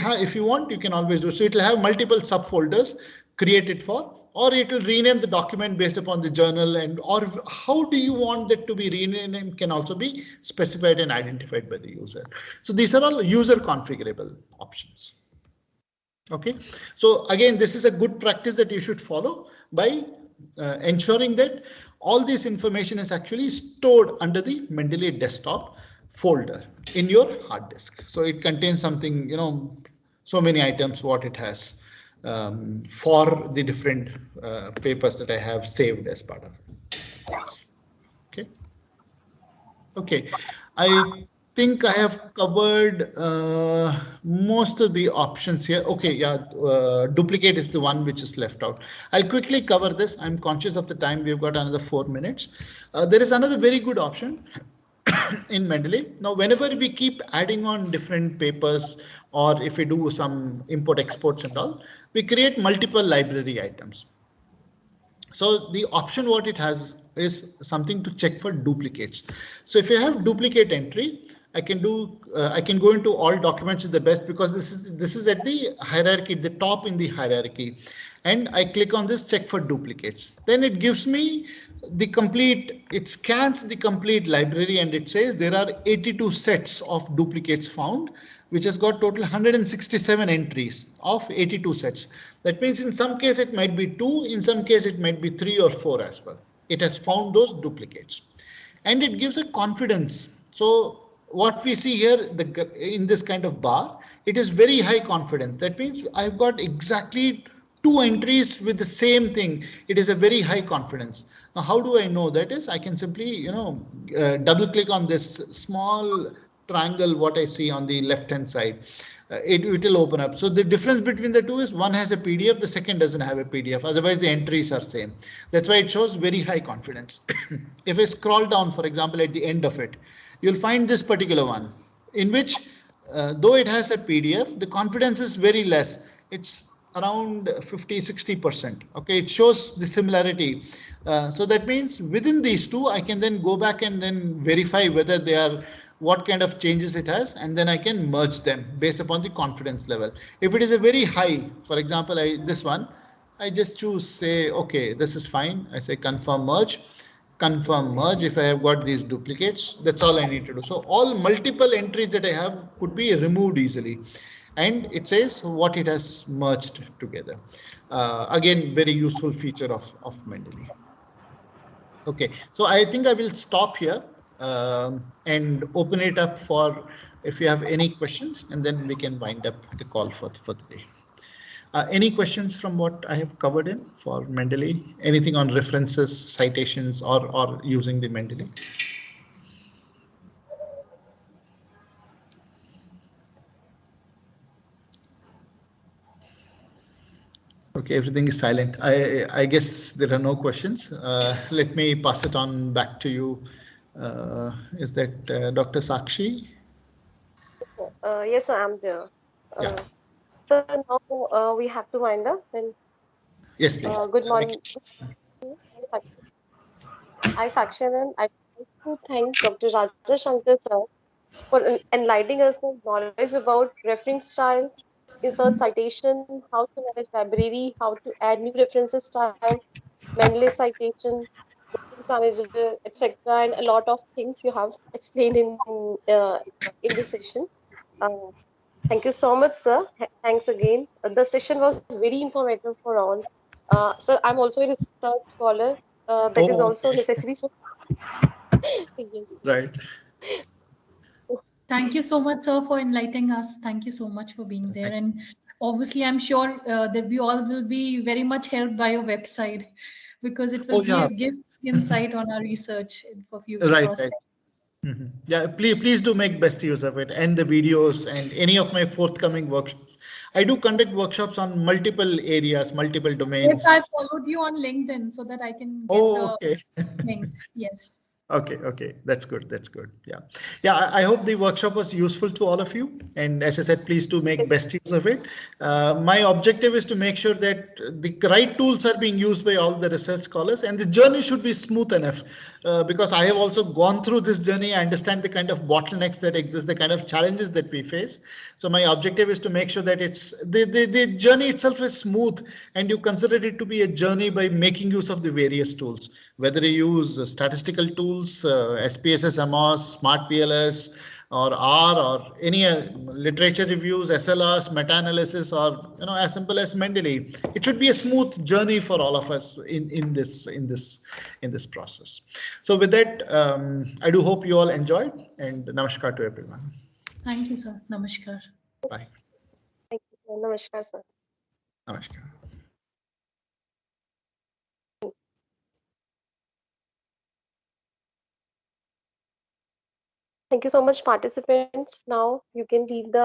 want, you can always do so. It will have multiple subfolders created for, or it will rename the document based upon the journal, and or how do you want that to be renamed can also be specified and identified by the user. So these are all user configurable options. Okay, so again, this is a good practice that you should follow by ensuring that all this information is actually stored under the Mendeley desktop folder in your hard disk. So it contains something, so many items what it has for the different papers that I have saved as part of it. Okay. Okay, I think I have covered most of the options here. Okay, yeah, duplicate is the one which is left out. I'll quickly cover this. I'm conscious of the time. We've got another 4 minutes. There is another very good option in Mendeley. Now, whenever we keep adding on different papers, or if we do some import exports and all, we create multiple library items. So the option what it has is something to check for duplicates. So if you have duplicate entry, I can go into all documents is the best, because this is at the hierarchy, the top in the hierarchy, and I click on this check for duplicates. Then it gives me the complete, it scans the complete library and it says there are 82 sets of duplicates found, which has got total 167 entries of 82 sets. That means in some case it might be 2, in some case it might be 3 or 4 as well. It has found those duplicates and it gives a confidence. So what we see here in this kind of bar, it is very high confidence. That means I've got exactly 2 entries with the same thing. It is a very high confidence. Now, how do I know that is? I can simply, double click on this small triangle, what I see on the left hand side. It will open up. So the difference between the two is one has a PDF, the second doesn't have a PDF. Otherwise, the entries are same. That's why it shows very high confidence. If I scroll down, for example, at the end of it, you'll find this particular one in which, though it has a PDF, the confidence is very less. It's around 50–60%. Okay, it shows the similarity. So that means within these two, I can then go back and then verify whether they are, what kind of changes it has, and then I can merge them based upon the confidence level. If it is a very high, for example, this one, I just choose, say, okay, this is fine. I say confirm merge. If I have got these duplicates, that's all I need to do. So all multiple entries that I have could be removed easily. And it says what it has merged together. Again, very useful feature of Mendeley. Okay, so I think I will stop here and open it up for if you have any questions, and then we can wind up the call for the day. Any questions from what I have covered in for Mendeley? Anything on references, citations, or using the Mendeley? Okay, everything is silent. I guess there are no questions. Let me pass it on back to you. Is that Dr. Sakshi? Yes, sir, I'm there. Yeah. So now we have to wind up. Then. Yes, please. Good morning. Hi, Sakshi, and I would like to thank Dr. Raja Shankar sir for enlightening us with knowledge about reference style, insert citation, how to manage library, how to add new references style, Mendeley citation, reference manager, etc., and a lot of things you have explained in this session. Thank you so much, sir. Thanks again. The session was very informative for all. Sir, I'm also a research scholar. That is also Okay. necessary for. Right. Thank you so much, sir, for enlightening us. Thank you so much for being there. And obviously, I'm sure that we all will be very much helped by your website because it will Oh yeah, give insight on our research for future right, right. prospects. Yeah, please do make best use of it and the videos and any of my forthcoming workshops. I do conduct workshops on multiple areas, multiple Yes, I domains. followed you on LinkedIn so that I can get Oh, the okay. links. Yes. Okay, that's good. That's good. Yeah. I hope the workshop was useful to all of you. And as I said, please do make best use of it. My objective is to make sure that the right tools are being used by all the research scholars, and the journey should be smooth enough. Because I have also gone through this journey. I understand the kind of bottlenecks that exist, the kind of challenges that we face. So my objective is to make sure that it's the journey itself is smooth, and you consider it to be a journey by making use of the various tools, whether you use statistical tools, SPSS, MOS, Smart PLS, or R, or any literature reviews, SLRs, meta-analysis, or as simple as Mendeley. It should be a smooth journey for all of us in this process. So with that, I do hope you all enjoyed, and namaskar to everyone. Thank you, sir. Namaskar. Bye. Thank you, sir. Namaskar, sir. Namaskar. Thank you so much, participants. Now you can leave the